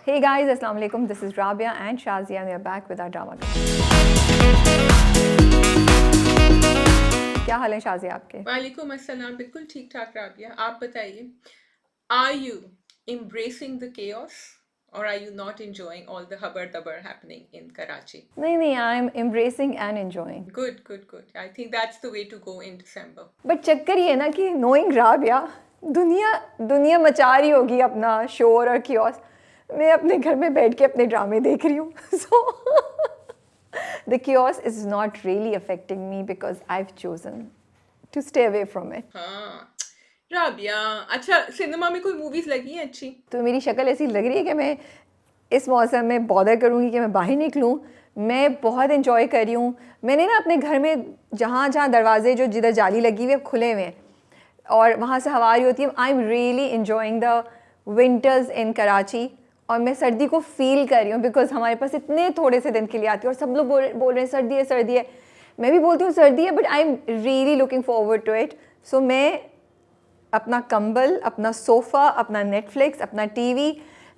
Hey guys, Assalamu alaikum. This is Rabia and Shazia and we are back with our drama. क्या हाल है शाजिया आपके? वालेकुम अस्सलाम। बिल्कुल ठीक ठाक राबिया, आप बताइए। Are you embracing the chaos or are you not enjoying all the hubbar dubbar happening in Karachi? नहीं, I am embracing and enjoying. Good, good, good. I think that's the way to go in December. But चक्कर ये है ना कि knowing Rabia, दुनिया मचा रही होगी अपना शोर और chaos. मैं अपने घर में बैठ के अपने ड्रामे देख रही हूँ. So the chaos is not really affecting me because I've chosen to stay away from it. हाँ राबिया, अच्छा सिनेमा में कोई मूवीज लगी हैं अच्छी? तो मेरी शक्ल ऐसी लग रही है कि मैं इस मौसम में बॉदर करूँगी कि मैं बाहर निकलूँ. मैं बहुत इन्जॉय कर रही हूँ. मैंने ना अपने घर में जहाँ दरवाजे जो जिधर जाली लगी हुई है खुले हुए हैं और वहाँ से हवा आ रही होती है. आई am really enjoying the winters इन कराची और मैं सर्दी को फील कर रही हूँ बिकॉज हमारे पास इतने थोड़े से दिन के लिए आती है और सब लोग बोल रहे हैं सर्दी है. मैं भी बोलती हूँ सर्दी है but I am really looking forward to it. So मैं अपना कंबल, अपना सोफ़ा, अपना नेटफ्लिक्स, अपना TV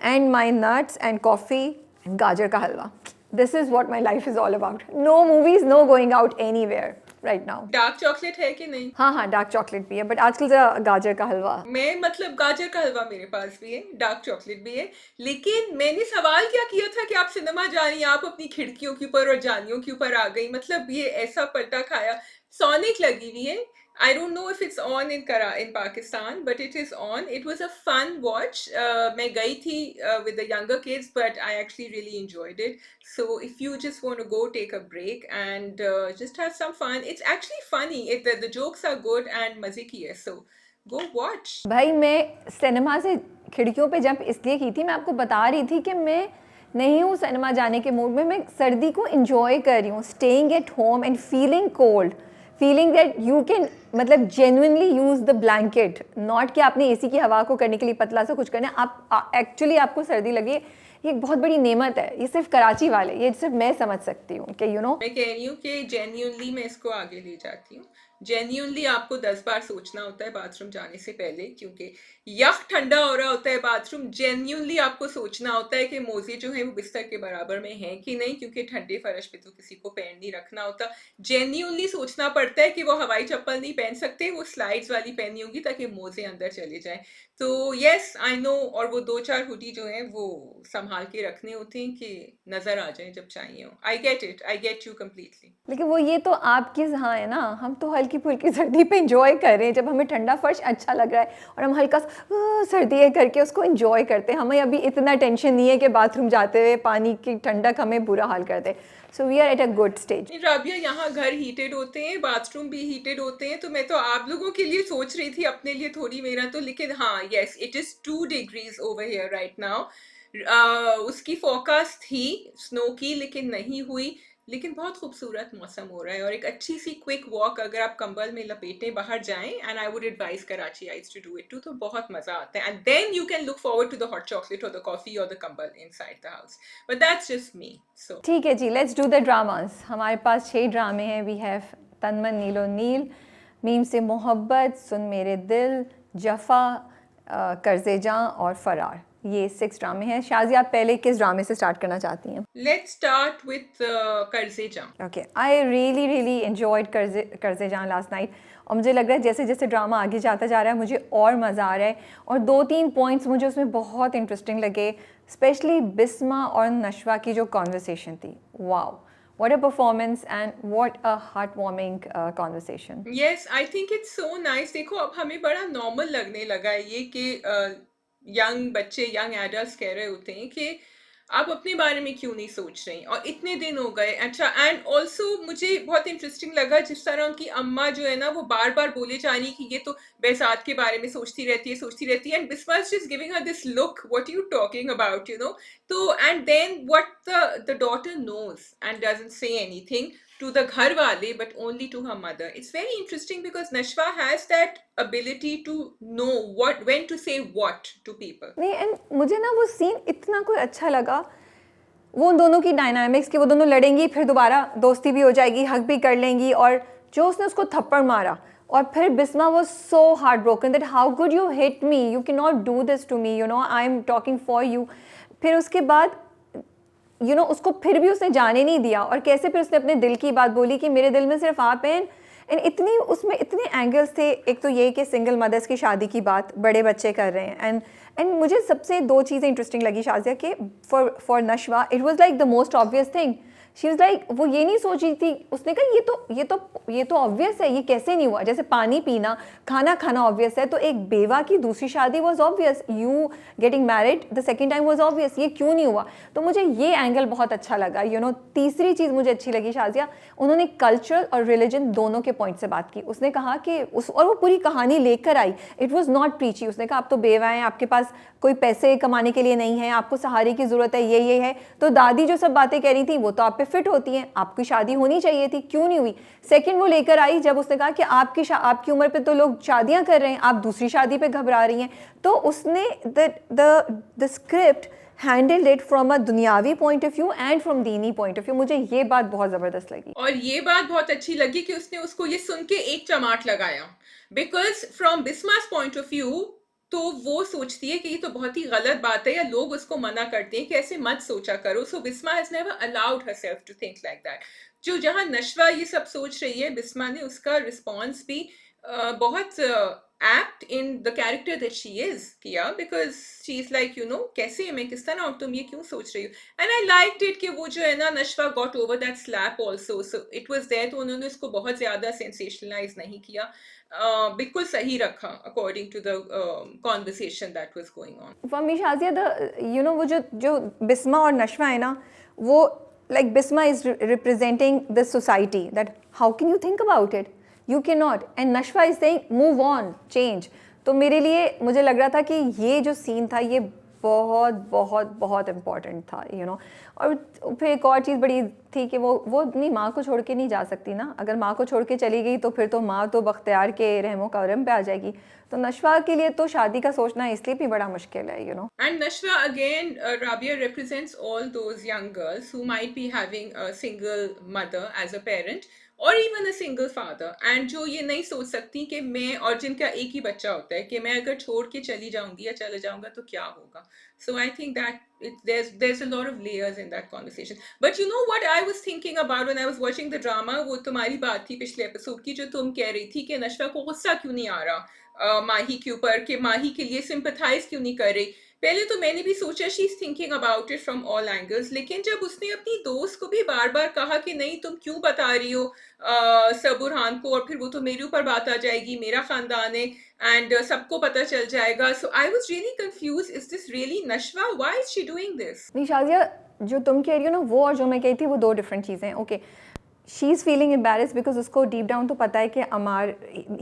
and my nuts and coffee and गाजर का हलवा. This is what my life is all about. No movies, no going out anywhere right now. Dark chocolate है कि नहीं? हाँ, डार्क चॉकलेट भी है बट आजकल ज़रा गाजर का हलवा. मैं मतलब गाजर का हलवा मेरे पास भी है, डार्क चॉकलेट भी है, लेकिन मैंने सवाल क्या किया था कि आप सिनेमा जा रही हैं, आप अपनी खिड़कियों के ऊपर और जालियों के ऊपर आ गई. मतलब ये ऐसा पलटा खाया. सोनिक लगी हुई है. I don't know if it's on in Pakistan, but it is on. It was a fun watch. मैं गई थी with the younger kids, but I actually really enjoyed it. So if you just want to go take a break and just have some fun, it's actually funny. The jokes are good and मजे की है. So go watch. भाई मैं cinema से खिड़कियों पे jump इसलिए की थी, मैं आपको बता रही थी कि मैं नहीं हूँ सिनेमा जाने के मूड में. मैं सर्दी को इंजॉय कर रही हूँ. Staying at home and feeling cold, feeling that you can मतलब genuinely use the blanket. Not कि आपने एसी की हवा को करने के लिए पतला सा कुछ करना है. आप एक्चुअली आपको सर्दी लगी, ये एक बहुत बड़ी नेमत है. ये सिर्फ कराची वाले, ये सिर्फ मैं समझ सकती हूँ कि मैं कह रही हूँ कि जेन्युइनली मैं इसको आगे ले जाती हूँ. जेन्युइनली आपको 10 बार सोचना होता है बाथरूम जाने से पहले, क्योंकि यख ठंडा हो रहा होता है बाथरूम. जेन्युइनली आपको सोचना होता है कि मोजे जो है वो बिस्तर के बराबर में हैं कि नहीं, क्योंकि ठंडे फर्श पे तो किसी को पैर नहीं रखना होता. जेन्युइनली सोचना पड़ता है कि वो हवाई चप्पल नहीं पहन सकते, वो स्लाइड्स वाली पहनी होगी ताकि मोजे अंदर चले जाएं. तो यस आई नो. और वो 2-4 हुडी जो हैं वो संभाल के रखने होते हैं कि नज़र आ जाए जब चाहिए हो. I get it, I get you completely. लेकिन वो ये तो आपके यहाँ है ना. हम तो हल्की फुल्की सर्दी पे इंजॉय कर रहे हैं. जब हमें ठंडा फर्श अच्छा लग रहा है और हम हल्का सर्दी है करके उसको इंजॉय करते हैं. हमें अभी इतना टेंशन नहीं है कि बाथरूम जाते हुए पानी की ठंडक हमें बुरा हाल कर दे. So we are at a good stage. Rabia, यहाँ घर हीटेड होते हैं, बाथरूम भी हीटेड होते हैं, तो मैं तो आप लोगों के लिए सोच रही थी, अपने लिए थोड़ी. मेरा तो लेकिन हाँ yes, it is 2 degrees over here right now. उसकी फोरकास्ट थी स्नो की लेकिन नहीं हुई. लेकिन बहुत खूबसूरत मौसम हो रहा है और एक अच्छी सी क्विक वॉक अगर आप कंबल में लपेटे बाहर जाएं, and I would advise Karachiites to do it too, तो बहुत मजा आता है. And then you can look forward to the hot chocolate और द कॉफी और द कंबल inside the house. But that's just me. So ठीक है जी, लेट्स डू द ड्रामास. हमारे पास 6 ड्रामे हैं. वी हैव तनमन नीलो नील, मीम से मोहब्बत, सुन मेरे दिल, जफ़ा, कर्ज़े जां और फरार. ये 6 ड्रामे हैं. शाज़ी, आप पहले किस ड्रामे से स्टार्ट करना चाहती हैं? लेट्स स्टार्ट विथ कर्ज़े जां. ओके, आई रियली एंजॉयड कर्ज़े जां लास्ट नाइट. और मुझे लग रहा है जैसे जैसे ड्रामा आगे जाता जा रहा है मुझे और मज़ा आ रहा है. और 2-3 पॉइंट्स मुझे उसमें बहुत इंटरेस्टिंग लगे, स्पेशली बिस्मा और नशवा की जो कॉन्वर्सेशन थी. Wow, what a performance and what a heartwarming conversation. Yes, I think it's so nice. देखो अब हमें बड़ा नॉर्मल लगने लगा है ये कि यंग बच्चे, यंग एडल्ट्स कह रहे होते हैं कि आप अपने बारे में क्यों नहीं सोच रही, और इतने दिन हो गए. अच्छा, एंड ऑल्सो मुझे बहुत इंटरेस्टिंग लगा जिस तरह उनकी अम्मा जो है ना वो बार बार बोले जा रही कि ये तो बेसात के बारे में सोचती रहती है, and Bisma is just giving her this look, what you talking about, you know. तो and then what the daughter knows and doesn't say anything to the घर वाले but only to her mother. It's very interesting because Nashwa has that ability to know when to say what to people. नहीं, and मुझे ना वो scene इतना कोई अच्छा लगा, वो उन दोनों की डायनामिक्स कि वो दोनों लड़ेंगी फिर दोबारा दोस्ती भी हो जाएगी, हक भी कर लेंगी. और जो उसने उसको थप्पड़ मारा और फिर Bisma was so heart broken that how could you hit me, you can not do this to me, you know, I am talking for you. फिर उसके बाद उसको फिर भी उसने जाने नहीं दिया, और कैसे फिर उसने अपने दिल की बात बोली कि मेरे दिल में सिर्फ आप हैं। एंड उसमें इतने एंगल्स थे। एक तो ये कि सिंगल मदर्स की शादी की बात, बड़े बच्चे कर रहे हैं। एंड मुझे सबसे 2 चीज़ें इंटरेस्टिंग लगी शाज़िया कि for Nashwa it was like the most obvious thing. She was like, वो ये नहीं सोच रही थी, उसने कहा ये तो ऑब्वियस है, ये कैसे नहीं हुआ। जैसे पानी पीना, खाना खाना ऑब्वियस है, तो एक बेवा की दूसरी शादी was obvious, you getting married the second time was obvious, ये क्यों नहीं हुआ। तो मुझे ये एंगल बहुत अच्छा लगा। तीसरी चीज़ मुझे अच्छी लगी शाज़िया, उन्होंने कल्चर और रिलीजन दोनों के पॉइंट से बात की। उसने कहा कि और वो पूरी कहानी लेकर आई, इट वॉज नॉट प्रीची। उसने कहा आप तो बेवा हैं, आपके पास कोई पैसे कमाने के लिए नहीं है, आपको सहारे की ज़रूरत है, ये है। तो दादी जो सब बातें कह रही थी वो तो आप पे फिट होती हैं, आपकी शादी होनी चाहिए थी, क्यों नहीं हुई। सेकंड वो लेकर आई जब उसने कहा कि आपकी उम्र पे तो लोग शादियां कर रहे हैं, आप दूसरी शादी पे घबरा रही हैं। तो उसने the script handled it from a दुनियावी point of view and from दीनी पॉइंट ऑफ व्यू। मुझे ये बात बहुत ज़बरदस्त लगी। और ये बात बहुत अच्छी लगी कि उसने उसको ये सुन के एक चमाट लगाया, because from Bisma's point of view तो वो सोचती है कि ये तो बहुत ही गलत बात है, या लोग उसको मना करते हैं कि ऐसे मत सोचा करो। So Bisma has never allowed herself to think like that. जो जहां नशवा ये सब सोच रही है, बिस्मा ने उसका रिस्पॉन्स भी बहुत apt in the character that she is किया, बिकॉज शी इज लाइक कैसे मैं किस तरह, और तुम ये क्यों सोच रही हो। एंड आई लाइक्ड इट कि वो जो है ना, Nashwa got over that slap also, so it was there. तो उन्होंने उसको बहुत ज्यादा सेंसेशनलाइज नहीं किया, बिल्कुल सही रखा according to the conversation that was going on. For me Shazia, वो जो बिस्मा और नशवा है ना, वो like Bisma is representing the society, that how can you think about it, you cannot, and Nashwa is saying move on, change. तो मेरे लिए मुझे लग रहा था कि ये जो सीन था ये बहुत बहुत बहुत इम्पॉर्टेंट था, और फिर एक और चीज़ बड़ी थी कि वो अपनी माँ को छोड़ के नहीं जा सकती ना। अगर माँ को छोड़ के चली गई तो फिर तो माँ तो बख्तियार के रहमो करम पे आ जाएगी। तो नशवा के लिए तो शादी का सोचना इसलिए भी बड़ा मुश्किल है, And Nashwa again, Rabia represents all those young girls who might be having a single mother as a parent, or even a single father, and जो ये नहीं सोच सकती कि मैं, और जिनका एक ही बच्चा होता है, कि मैं अगर छोड़ के चली जाऊंगी या चले जाऊंगा तो क्या होगा. So I think that there's a lot of layers in that conversation. But you know what I was thinking about when I was watching the drama, वो तुम्हारी बात थी पिछले एपिसोड की, जो तुम कह रही थी कि नशवा को गुस्सा क्यों नहीं आ रहा माही के ऊपर, कि माही के लिए सिंपथाइज क्यों नहीं कर रही. पहले तो मैंने भी सोचा she is thinking about it from all angles, लेकिन जब उसने अपनी दोस्त को भी बार बार कहा कि नहीं तुम क्यों बता रही हो सबुरहान को, और फिर वो तो मेरे ऊपर बात आ जाएगी, मेरा खानदान है एंड सबको पता चल जाएगा. So I was really confused, is this really Nashwa, why is she doing this? नहीं शाज़िया, जो तुम कह रही हो ना वो और जो मैं कही थी वो 2 डिफरेंट चीज़ें हैं. Okay, she is feeling embarrass because उसको डीप डाउन तो पता है कि अमार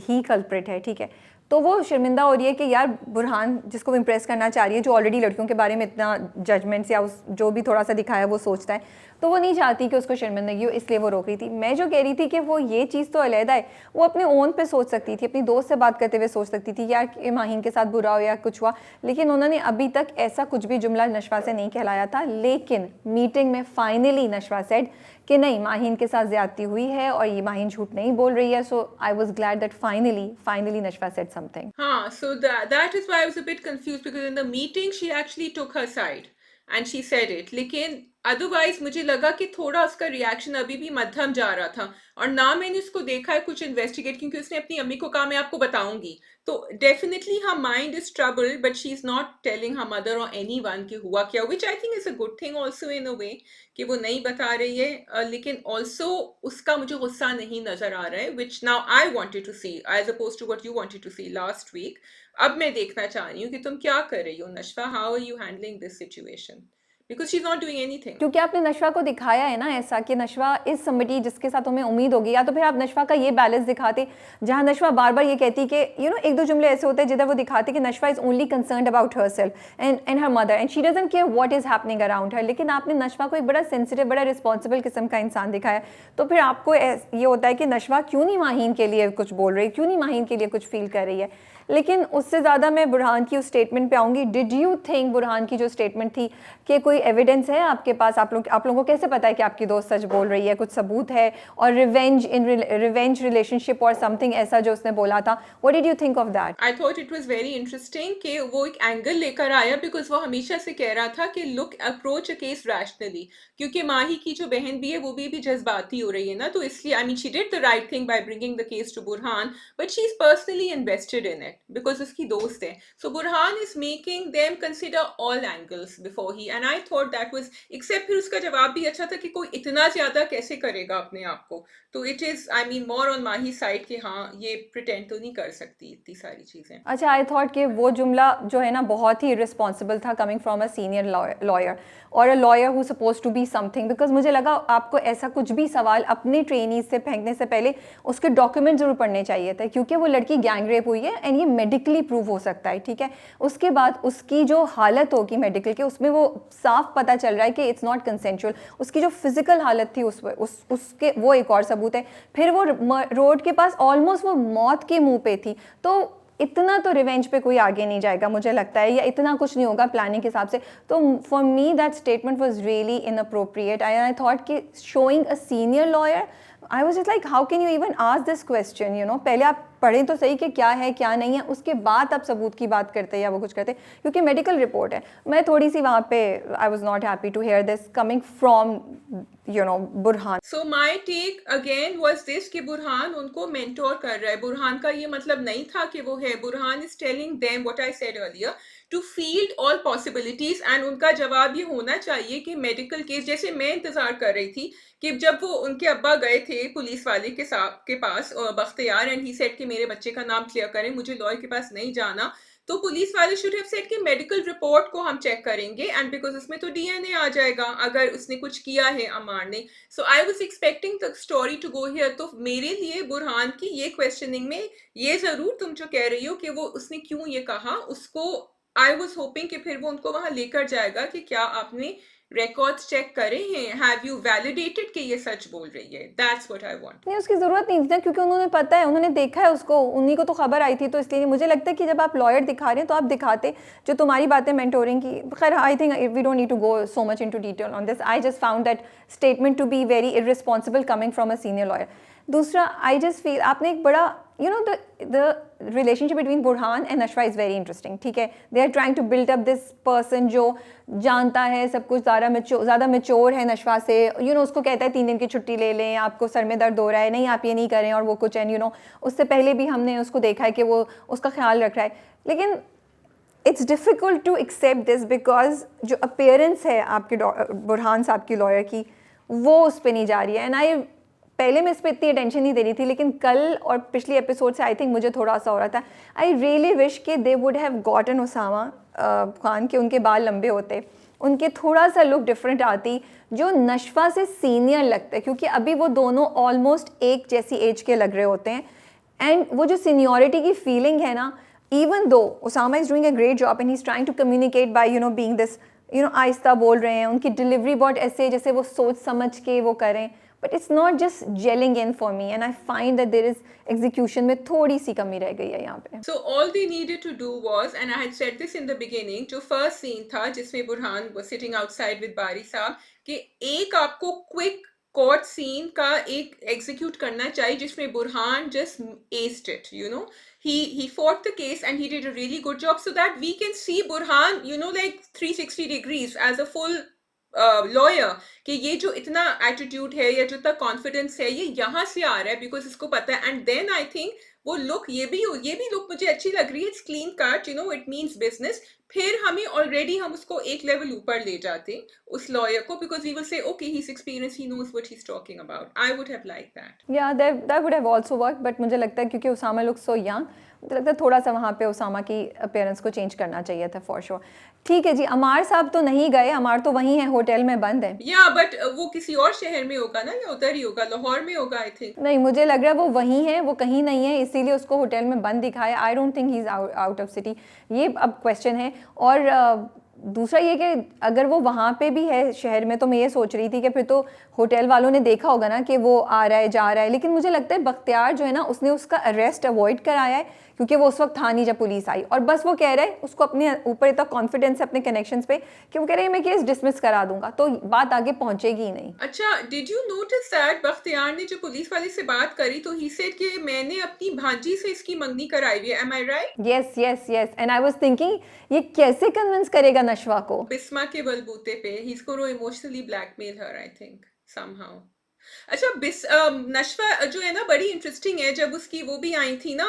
ही कल्प्रिट है, ठीक है. तो वो शर्मिंदा हो रही है कि यार बुरहान जिसको इम्प्रेस करना चाह रही है, जो ऑलरेडी लड़कियों के बारे में इतना जजमेंट्स या उस जो भी थोड़ा सा दिखाया वो सोचता है, तो वो नहीं चाहती कि उसको शर्मिंदगी हो, इसलिए वो रोक रही थी. मैं जो कह रही थी कि वो ये चीज़ तो अलहदा है, वो अपने ओन पे सोच सकती थी, अपनी दोस्त से बात करते हुए सोच सकती थी यार माहीन के साथ बुरा हो या कुछ हुआ, लेकिन उन्होंने अभी तक ऐसा कुछ भी जुमला नशवा से नहीं कहलाया था. लेकिन मीटिंग में फाइनली नशवा सेड कि नहीं, माहीन के साथ ज़्यादती हुई है और ये माहीन झूठ नहीं बोल रही है. So I was glad that finally Nashwa said something. हाँ, so that is why I was a bit confused, because in the meeting she actually took her side and she said it. लेकिन अदरवाइज मुझे लगा कि थोड़ा उसका reaction अभी भी मध्यम जा रहा था, और ना मैंने उसको देखा है कुछ इन्वेस्टिगेट, क्योंकि उसने अपनी अम्मी को कहा मैं आपको बताऊंगी. तो definitely her mind is troubled, but she is not telling her mother और एनीवन कि हुआ क्या, which I think is a good thing also in a way कि वो नहीं बता रही है. लेकिन ऑल्सो उसका मुझे गुस्सा नहीं नजर आ रहा है, which now I wanted to see as opposed to what you wanted to see last week. अब मैं देखना चाह रही हूँ कि तुम क्या कर रही हो Nashwa, how are you handling this situation, because she's not doing anything. क्योंकि आपने नशवा को दिखाया है ना ऐसा कि नशवा इज समबडी जिसके साथ हमें उम्मीद होगी, या तो फिर आप नशवा का ये बैलेंस दिखाते जहां नशवा बार बार ये कहती कि एक दो जुमले ऐसे होते हैं जिधर वो दिखाते कि Nashwa is only concerned about herself and her mother and she doesn't care what is happening around her. लेकिन आपने नशवा को एक बड़ा सेंसिटिव, बड़ा रिस्पॉन्सिबल किस्म का इंसान दिखाया. तो फिर आपको ये होता है कि नशवा क्यों नहीं माहीन के लिए कुछ बोल रही, क्यों नहीं माहीन के लिए कुछ फील कर रही है. लेकिन उससे ज़्यादा मैं बुरहान की उस स्टेटमेंट पे आऊँगी। डिड यू थिंक बुरहान की जो स्टेटमेंट थी कि कोई एविडेंस है आपके पास, आप लोगों को कैसे पता है कि आपकी दोस्त सच बोल रही है, कुछ सबूत है, और रिवेंज रिलेशनशिप और समथिंग ऐसा जो उसने बोला था, what did you think of that? I thought it was very interesting कि वो एक एंगल लेकर आया, बिकॉज वो हमेशा से कह रहा था कि look approach a case rationally, क्योंकि माही की जो बहन भी है वो भी जज्बाती हो रही है ना, तो इसलिए I mean she did the right thing by bringing the case to Burhan, but she is personally invested in it because उसकी दोस्त है। So Burhan is making them consider all angles before he, and I thought that was, except फिर उसका जवाब भी अच्छा था कि कोई इतना ज्यादा कैसे करेगा अपने आप को, तो it is I mean more on Mahi side कि हाँ ये प्रिटेंड तो नहीं कर सकती इतनी सारी चीजें। अच्छा, आई थॉट कि वो जुमला जो है ना बहुत ही रिस्पॉन्सिबल था coming from a senior lawyer और a lawyer who suppose to be something, because मुझे लगा आपको ऐसा कुछ भी सवाल अपने ट्रेनीज से फेंकने से पहले उसके डॉक्यूमेंट जरूर पढ़ने चाहिए थे, क्योंकि वो लड़की गैंग रेप हुई है एंड ये मेडिकली प्रूव हो सकता है, ठीक है। उसके बाद उसकी जो हालत होगी मेडिकल के, उसमें वो साफ पता चल रहा है कि इट्स नॉट कंसेंशुअल। उसकी जो फिजिकल हालत थी उसके वो एक और सबूत है। फिर वो रोड के पास ऑलमोस्ट वो मौत के मुंह पे थी, तो इतना तो रिवेंज पे कोई आगे नहीं जाएगा मुझे लगता है, या इतना कुछ नहीं होगा प्लानिंग के हिसाब से। तो for me that statement was really inappropriate. I thought कि showing a senior lawyer, I was just like how can you even ask this question, you know. पहले आप पढ़ें तो सही कि क्या है क्या नहीं है, उसके बाद आप सबूत की बात करते हैं या वो कुछ करते, क्योंकि मेडिकल रिपोर्ट है। मैं थोड़ी सी वहाँ पे I was not happy to hear this coming from you know Burhan. So my take again was this कि बुरहान उनको मेंटोर कर रहा है। बुरहान का ये मतलब नहीं था कि वो है, Burhan is telling them what I said earlier to field all possibilities, and उनका जवाब ये होना चाहिए कि मेडिकल केस, जैसे मैं इंतजार कर रही थी कि जब वो उनके अब्बा गए थे पुलिस वाले के पास बख्तियार, एंड ही सेड कि मेरे बच्चे का नाम क्लियर करें, मुझे लॉयर के पास नहीं जाना, तो पुलिस वाले शुड हैव सेड कि मेडिकल रिपोर्ट को हम चेक करेंगे, एंड बिकॉज उसमें तो डीएनए आ जाएगा अगर उसने कुछ किया है अमार ने। So I was expecting the story to go here. तो मेरे लिए बुरहान की ये क्वेश्चनिंग में ये जरूर तुम जो कह रही हो कि वो उसने क्यों ये कहा, उसको आई वाज होपिंग कि फिर वो उनको वहां लेकर जाएगा कि क्या आपने रिकॉर्ड्स चेक करे हैं, हैव यू वैलिडेटेड कि ये सच बोल रही है। That's what I want. नहीं, उसकी ज़रूरत नहीं थी ना, क्योंकि उन्होंने पता है, उन्होंने देखा है उसको, उन्हीं को तो खबर आई थी, तो इसलिए मुझे लगता है कि जब आप लॉयर दिखा रहे हैं तो आप दिखाते जो तुम्हारी बातें मेंटोरिंग की। खैर, I think we don't need to go so much into detail on this. I just found that statement to be very irresponsible coming from a senior lawyer. दूसरा, आई जस्ट फील आपने एक बड़ा you know the relationship between Burhan and Nashwa is very interesting, ठीक है। They are trying to build up this person जो जानता है सब कुछ, ज़्यादा मेच्योर है नशवा से, यू नो। उसको कहता है 3 दिन की छुट्टी ले लें, आपको सर में दर्द हो रहा है, नहीं आप ये नहीं करें और वो कुछ, एंड यू नो उससे पहले भी हमने उसको देखा है कि वो उसका ख्याल रख रहा है। लेकिन it's difficult to accept this because जो अपीयरेंस है आपके बुरहान साहब की लॉयर की, वो उस पर नहीं जा रही है। एंड आई पहले मैं इस पर इतनी अटेंशन नहीं दे रही थी, लेकिन कल और पिछली एपिसोड से आई थिंक मुझे थोड़ा सा हो रहा था। आई रियली विश कि they would have gotten Usama Khan के, उनके बाल लंबे होते, उनके थोड़ा सा लुक डिफरेंट आती, जो नशवा से सीनियर लगता है, क्योंकि अभी वो दोनों ऑलमोस्ट एक जैसी एज के लग रहे होते हैं। एंड वो जो सीनियरिटी की फीलिंग है ना, even though Usama is doing a great job and he is trying to communicate by you know being this, you know आहिस्ता बोल रहे हैं, उनकी डिलीवरी बहुत ऐसे जैसे वो सोच समझ के वो करें, but it's not just gelling in for me, and I find that there is execution में थोड़ी सी कमी रह गई है यहाँ पे। So all they needed to do was, and I had said this in the beginning, जो first scene था जिसमें Burhan was sitting outside with बारी साहब, कि एक आपको क्विक कोर्ट सीन का एक एग्जीक्यूट करना चाहिए जिसमें Burhan just aced it, you know. He fought the case and he did a really good job, so that we can see Burhan, you know, like 360 degrees as a full lawyer, कि ये जो इतना attitude है या जो इतना confidence है ये यहाँ से आ रहा है बिकॉज इसको पता है। एंड देन आई थिंक वो लुक, ये भी लुक मुझे अच्छी लग रही है, it's clean cut, you know, it means business. फिर हमें ऑलरेडी हम उसको एक लेवल ऊपर ले जाते उस लॉयर को, because we will say okay he is experience, he knows what he is talking about. I would have like that. या that would have also work, but मुझे लगता है क्योंकि उसामा लुक सो यंग, मुझे लगता है थोड़ा सा वहाँ पे उसामा की अपीयरेंस को चेंज करना चाहिए था फॉर श्योर। ठीक है जी, अमार साहब तो नहीं गए, अमार तो वहीं है, होटल में बंद है। या बट वो किसी और शहर में होगा ना, या उधर ही होगा, लाहौर में होगा आई थिंक। नहीं, मुझे लग रहा है वो वहीं है, वो कहीं नहीं है, इसीलिए उसको होटल में बंद दिखाया। आई don't think he is out of city, ये अब क्वेश्चन है। और दूसरा ये कि अगर वो वहाँ पे भी है शहर में, तो मैं ये सोच रही थी कि फिर तो होटल वालों ने देखा होगा ना कि वो आ रहा है जा रहा है। लेकिन मुझे लगता है बख्तियार जो है ना, उसने उसका अरेस्ट अवॉइड कराया है, क्योंकि वो उस वक्त था नहीं जब पुलिस आई, और बस वो कह रहा है, उसको अपने ऊपर इतना कॉन्फिडेंस है अपने कनेक्शंस पे कि वो कह रहे हैं मैं केस डिसमिस करा दूंगा, तो बात आगे पहुंचेगी ही नहीं। अच्छा, did you notice that Bakhtiyar ने जो पुलिस वाले से बात करी तो ही सेड कि मैंने अपनी भांजी से इसकी मंगनी कराई हुई है, am I right? Yes yes yes, and I was thinking ये कैसे कन्विंस करेगा नशवा को। बिस्मा के बलबूते पे he is gonna emotionally blackmail her, I think somehow. अच्छा, नशवा जो है ना बड़ी इंटरेस्टिंग है। जब उसकी वो भी आई थी ना,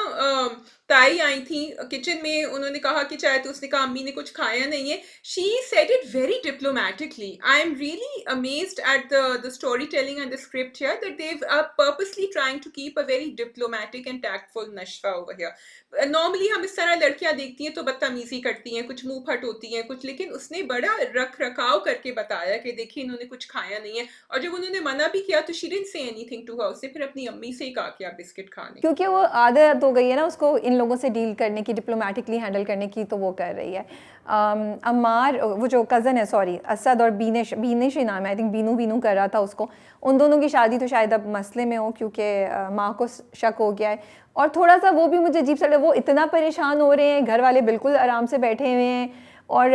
ताई आई थी किचन में, उन्होंने कहा कि चाहे, तो उसने कहा अम्मी ने कुछ खाया नहीं है। She said it very diplomatically. I am really amazed at the story telling and the script here that they are purposely trying to keep a very diplomatic and tactful Nashwa over here. Normally हम इस तरह लड़कियां देखती हैं तो बदतमीजी करती हैं, कुछ मुंह फट होती हैं कुछ, लेकिन उसने बड़ा रख रखाव करके बताया कि देखिए इन्होंने कुछ खाया नहीं है। और जब उन्होंने मना भी किया तो she didn't say anything to her, उसने फिर अपनी अम्मी से ही कहा कि आप बिस्किट खा लें। क्योंकि वो आदत हो गई है ना उसको इन लोगों से डील करने की, डिप्लोमेटिकली हैंडल करने की, तो वो कर रही है। अम्मार, वो जो कज़न है, सॉरी, असद और बीनेश, बीनेश ही नाम है, आई थिंक बीनू बीनू कर रहा था उसको, उन दोनों की शादी तो शायद अब मसले में हो क्योंकि माँ को शक हो गया है। और थोड़ा सा वो भी मुझे अजीब सा लगा, वो इतना परेशान हो रहे हैं, घर वाले बिल्कुल आराम से बैठे हुए हैं। और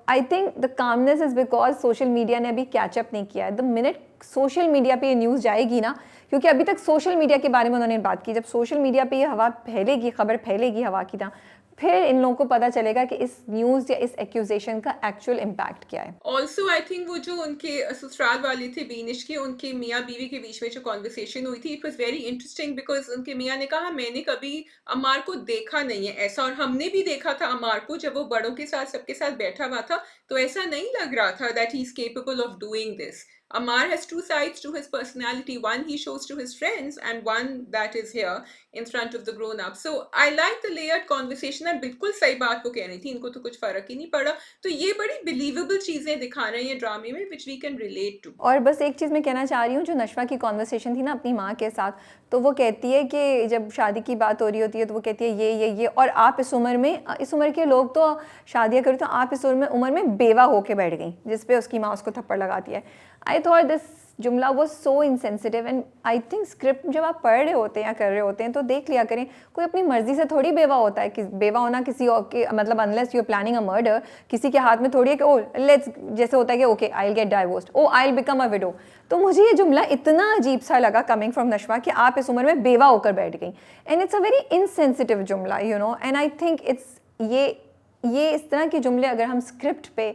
I think the calmness is because social media ने अभी कैचअप नहीं किया है। द मिनट सोशल मीडिया पे ये न्यूज़ जाएगी ना, क्योंकि अभी तक सोशल मीडिया के बारे में उन्होंने बात की, जब सोशल मीडिया पे ये हवा फैलेगी, खबर फैलेगी हवा की तरह, फिर इन लोगों को पता चलेगा कि इस न्यूज़ या इस एक्यूजेशन का एक्चुअल इम्पैक्ट क्या है। ऑल्सो आई थिंक वो जो उनके ससुराल वाले थे बीनिश के, उनके मियाँ बीवी के बीच में जो कॉन्वर्सेशन हुई थी, it was very interesting because उनके मियाँ ने कहा मैंने कभी अम्मार को देखा नहीं है ऐसा, और हमने भी देखा था अम्मार को जब वो बड़ों के साथ सबके साथ बैठा हुआ था, तो ऐसा नहीं लग रहा था that he is capable of doing this. Amar has two sides to his personality. One he shows to his friends, and one that is here in front of the grown-ups. So I like the layered conversation. and बिल्कुल सही बात वो कह रही थी, इनको तो कुछ फर्क ही नहीं पड़ा। तो ये बड़ी बिलीवेबल चीजें दिखा रहे हैं ड्रामे में, which we can relate to. और बस एक चीज़ मैं कहना चाह रही हूँ, जो नशवा की कॉन्वर्सेशन थी ना अपनी माँ के साथ, तो वो कहती है कि जब शादी की बात हो रही होती है तो वो कहती है ये और आप इस उम्र में, इस उम्र के लोग तो शादियाँ करें, तो आप इस उम्र में बेवा होके बैठ गई, जिस पे उसकी माँ उसको थप्पड़ लगाती है। आई थॉट दिस जुमला वो so insensitive, and I think script जब आप पढ़ रहे होते हैं या कर रहे होते हैं तो देख लिया करें, कोई अपनी मर्जी से थोड़ी बेवा होता है। कि बेवा होना किसी और के, मतलब unless you are planning a murder, किसी के हाथ में थोड़ी है कि ओ लेट्स, जैसे होता है कि okay I will get divorced, oh I will become a widow. तो मुझे ये जुमला इतना अजीब सा लगा कमिंग फ्रॉम नशवा कि आप इस उम्र में बेवा होकर बैठ गई, and it's a very insensitive जुमला, you know. And I think it's ये इस तरह के जुमले अगर हम स्क्रिप्ट पे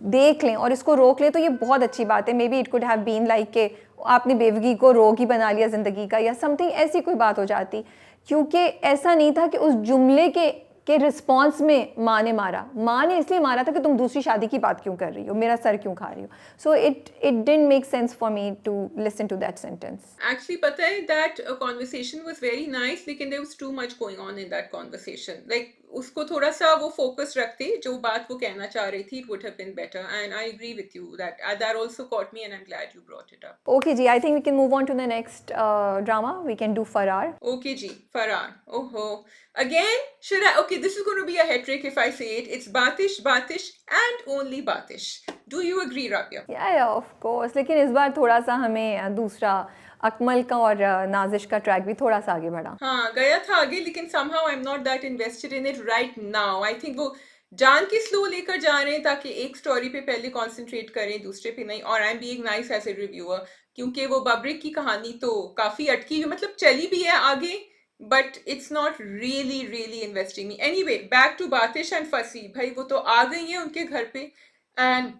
देख लें और इसको रोक लें तो ये बहुत अच्छी बात है। Maybe it could have been like के आपने बेवगी को रोग ही बना लिया ज़िंदगी का, या समथिंग ऐसी कोई बात हो जाती, क्योंकि ऐसा नहीं था कि उस जुमले के रिस्पॉन्स में माँ ने मारा। माँ ने इसलिए मारा था कि तुम दूसरी शादी की बात क्यों कर रही हो, मेरा सर क्यों खा रही हो। So it didn't make sense for me to listen to that sentence. Actually, पता है that conversation was very nice, लेकिन there was too much going on in that conversation. Like उसको थोड़ा सा वो फोकस रखते, जो बात वो कहना चाह रही थी, it would have been better. And I agree with you that that also caught me, and I'm glad you brought it up. Okay ji, I think we can move on to the next drama. We can do Farar. Okay ji, Farah. Oh, again, should I? Okay, this is going to be a hat trick if I say it. It's Batish, and only Batish. Do you agree, Rabia? Yeah, of course. लेकिन इस बार थोड़ा सा हमें दूसरा अकमल का और नाजिश का track भी थोड़ा सा आगे बढ़ा। हाँ, गया था आगे, लेकिन somehow I'm not that invested in it right now. I think वो जान के स्लो लेकर जा रहे हैं ताकि एक स्टोरी पे पहले कंसंट्रेट करें, दूसरे पे नहीं। और I am being nice as a reviewer, क्योंकि वो बब्रिक की कहानी तो काफी अटकी हुई, मतलब चली भी है आगे, but it's not really investing me. Anyway, back to Batish and Fasi. भाई वो तो आ गई है उनके घर पे, एंड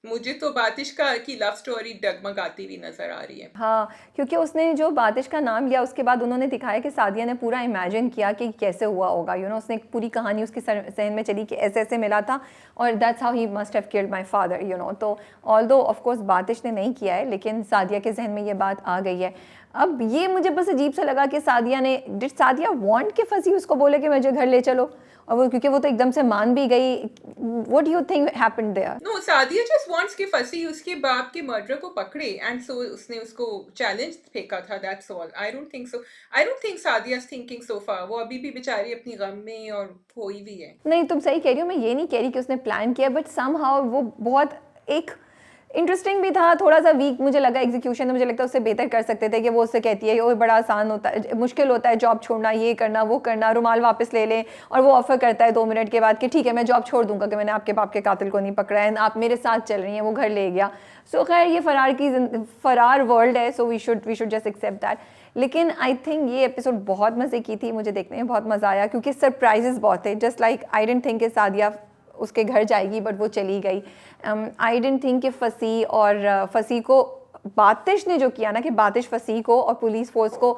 मुझे तो बातिश की लव स्टोरी डगमगाती हुई नजर आ रही है। हाँ, क्योंकि उसने जो बातिश का नाम लिया उसके बाद उन्होंने दिखाया कि सादिया ने पूरा इमेजिन किया कि कैसे हुआ होगा, यू नो। उसने एक पूरी कहानी उसके जहन में चली कि ऐसे ऐसे मिला था और that's how he must have killed my father, you know. तो ऑल्दो ऑफ कोर्स बातिश ने नहीं किया है, लेकिन सादिया के जहन में ये बात आ गई है। अब ये मुझे बस अजीब सा लगा कि डिड सादिया वांट के फंसी उसको बोले कि मुझे घर ले चलो, और वो क्योंकि वो तो एकदम से मान भी गई। What do you think happened there? No, Sadia just wants कि फसी उसके बाप के मर्डर को पकड़े, एंड सो उसने उसको चैलेंज फेंका था, that's all. I don't think so. I don't think Sadia is thinking so far. वो अभी भी बेचारी अपनी गम में और खोई हुई है। नहीं, तुम सही कह रही हो, मैं ये नहीं कह रही कि उसने प्लान किया, बट समहाउ वो बहुत इंटरेस्टिंग भी था, थोड़ा सा वीक मुझे लगा एग्जीक्यूशन में, मुझे लगता है उससे बेहतर कर सकते थे कि वो उससे कहती है ओए बड़ा आसान होता है, मुश्किल होता है जॉब छोड़ना, ये करना वो करना, रुमाल वापस ले लें, और वो ऑफर करता है 2 मिनट के बाद कि ठीक है मैं जॉब छोड़ दूंगा कि मैंने आपके बाप के कातिल को नहीं पकड़ा है, आप मेरे साथ चल रही हैं, वो घर ले गया। सो खैर ये फरार वर्ल्ड है, so we should just accept that. लेकिन आई थिंक ये एपिसोड बहुत मज़े की थी, मुझे देखने में बहुत मज़ा आया क्योंकि सरप्राइजेस बहुत थे। Just like I don't think कि सादिया उसके घर जाएगी बट वो चली गई। आई डेंट थिंक कि फसी को बातिश ने जो किया ना कि बातिश फसी को और पुलिस फोर्स को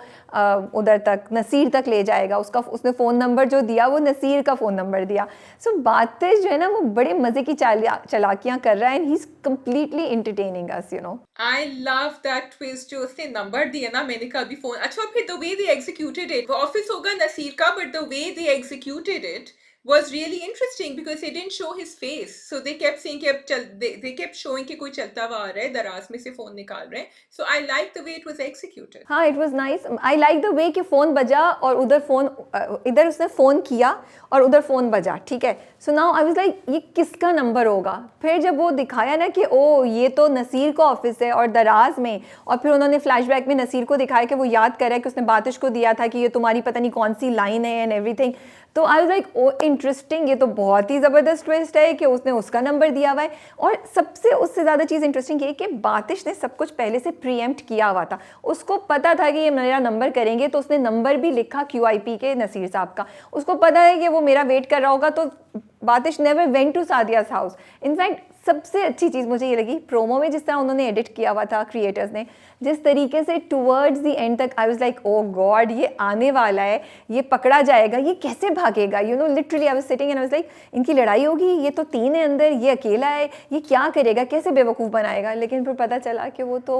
उधर तक नसीर तक ले जाएगा, उसने फ़ोन नंबर जो दिया वो नसीर का फ़ोन नंबर दिया। सो बातिश जो है ना वो बड़े मज़े की चलाकियाँ कर रहा है and he is completely entertaining us, you know. I love that twist जो उसने नंबर दिया ना, मैंने कहा अभी फोन, अच्छा फिर the way they executed it, office होगा नसीर का but the way they executed it was really interesting because they didn't show his face, so they kept saying कि अब चल they kept showing कि कोई चलता हुआ आ रहा है, दराज में से फोन निकाल रहे हैं, so I like the way it was executed. हाँ it was nice, I like the वे कि फ़ोन बजा और इधर उसने फ़ोन किया और उधर फ़ोन बजा, ठीक है। So now I was like ये किसका नंबर होगा। फिर जब वो दिखाया ना कि ओ ये तो नसीर का ऑफिस है और दराज में, और फिर उन्होंने फ्लैशबैक में नसीर को दिखाया कि वो याद कर रहा है कि उसने बातिश को दिया था कि ये तुम्हारी पता नहीं कौन सी लाइन है एंड एवरीथिंग। तो आई वाज लाइक ओ इंटरेस्टिंग, ये तो बहुत ही ज़बरदस्त ट्विस्ट है कि उसने उसका नंबर दिया हुआ है। और सबसे उससे ज़्यादा चीज़ इंटरेस्टिंग ये कि बातिश ने सब कुछ पहले से प्रीएम्प्ट किया हुआ था, उसको पता था कि ये मेरा नंबर करेंगे, तो उसने नंबर भी लिखा QIP के नसीर साहब का, उसको पता है कि वो मेरा वेट कर रहा होगा। तो बातिश नेवर वेंट टू सादिया's हाउस। इनफैक्ट सबसे अच्छी चीज़ मुझे ये लगी प्रोमो में जिस तरह उन्होंने एडिट किया हुआ था क्रिएटर्स ने, जिस तरीके से टुवर्ड्स द एंड तक आई वाज लाइक ओ गॉड ये आने वाला है, ये पकड़ा जाएगा, ये कैसे भागेगा, you know literally I was sitting and I was like इनकी लड़ाई होगी, ये तो 3 है अंदर, ये अकेला है, ये क्या करेगा, कैसे बेवकूफ़ बनाएगा। लेकिन फिर पता चला कि वो तो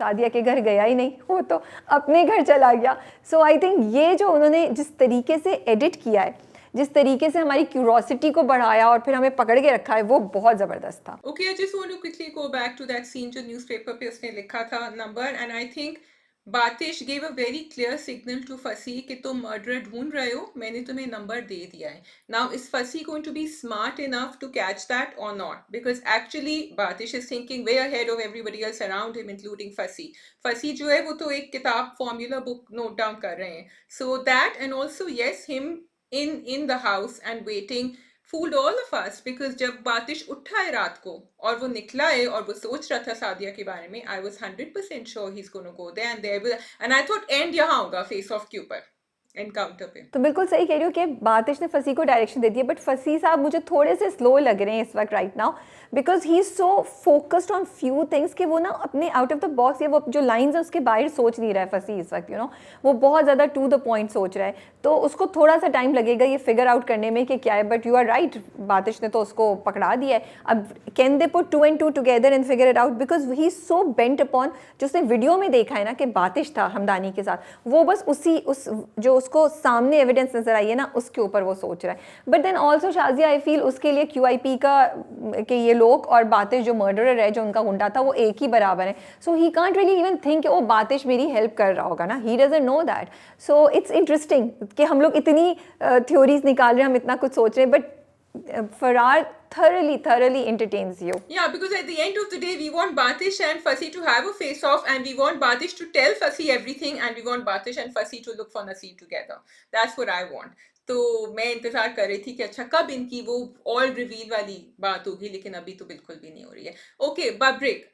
सादिया के घर गया ही नहीं, वो तो अपने घर चला गया। सो आई थिंक ये जो उन्होंने जिस तरीके से एडिट किया है, जिस तरीके से हमारी क्यूरोसिटी को बढ़ाया और फिर हमें पकड़ के रखा है, वो बहुत ज़बरदस्त था। Okay, I just want to quickly go back to that scene जो न्यूज़पेपर पे उसने लिखा था number, and I think बातिश gave a very clear signal to फसी कि तुम मर्डर ढूंढ रहे हो, मैंने तुम्हें नंबर दे दिया है। Now is फसी going to be smart enough to catch that or not? Because actually बातिश is thinking way ahead of everybody else around him, including फसी। फसी जो है वो तो एक किताब फॉर्मूला बुक नोट डाउन कर रहे हैं। So that and also yes him in the house and waiting fooled all of us because जब बातिश उठा है रात को और वो निकला है और वो सोच रहा था सादिया के बारे में, I was 100% sure he's going to go there and I thought end यहाँ होगा फेस ऑफ के ऊपर एनकाउंटर पे। तो बिल्कुल सही कह रही हूँ कि बातिश ने फसी को डायरेक्शन दे दी है, बट फसी साहब मुझे थोड़े से स्लो लग रहे हैं इस वक्त right now, because he is so focused on few things कि वो ना अपने आउट ऑफ द बॉक्स या वो जो लाइंस है उसके बाहर सोच नहीं रहा है फसी इस वक्त, यू नो वो बहुत ज़्यादा टू द पॉइंट सोच रहा है। तो उसको थोड़ा सा टाइम लगेगा ये फिगर आउट करने में कि क्या है, बट यू आर राइट, बातिश ने तो उसको पकड़ा दिया है। अब can they put 2 and 2 together and figure it out, because he is so bent upon, जो उसने वीडियो में देखा है ना कि बातिश था हमदानी के साथ, वो बस उस जो उसको सामने एविडेंस नजर आई है ना उसके ऊपर वो सोच रहा है। But then also Shazia I feel उसके लिए QIP का कि ये लोग और बातिश जो मर्डरर है, जो उनका गुंडा था, वो एक ही बराबर है। So he can't really even think वो बातिश मेरी हेल्प कर रहा होगा ना, he doesn't know that. So it's interesting कि हम लोग इतनी थ्योरीज निकाल रहे हैं, हम इतना कुछ सोच रहे हैं, but Farar thoroughly entertains you. Yeah, because at the end of the day, we want Batish and Fasi to have a face-off, and we want Batish to tell Fasi everything, and we want Batish and Fasi to look for Naseem together. That's what I want. तो मैं इंतज़ार कर रही थी कि अच्छा कब इनकी वो ऑल रिवील वाली बात होगी, लेकिन अभी तो बिल्कुल भी नहीं हो रही है। ओके,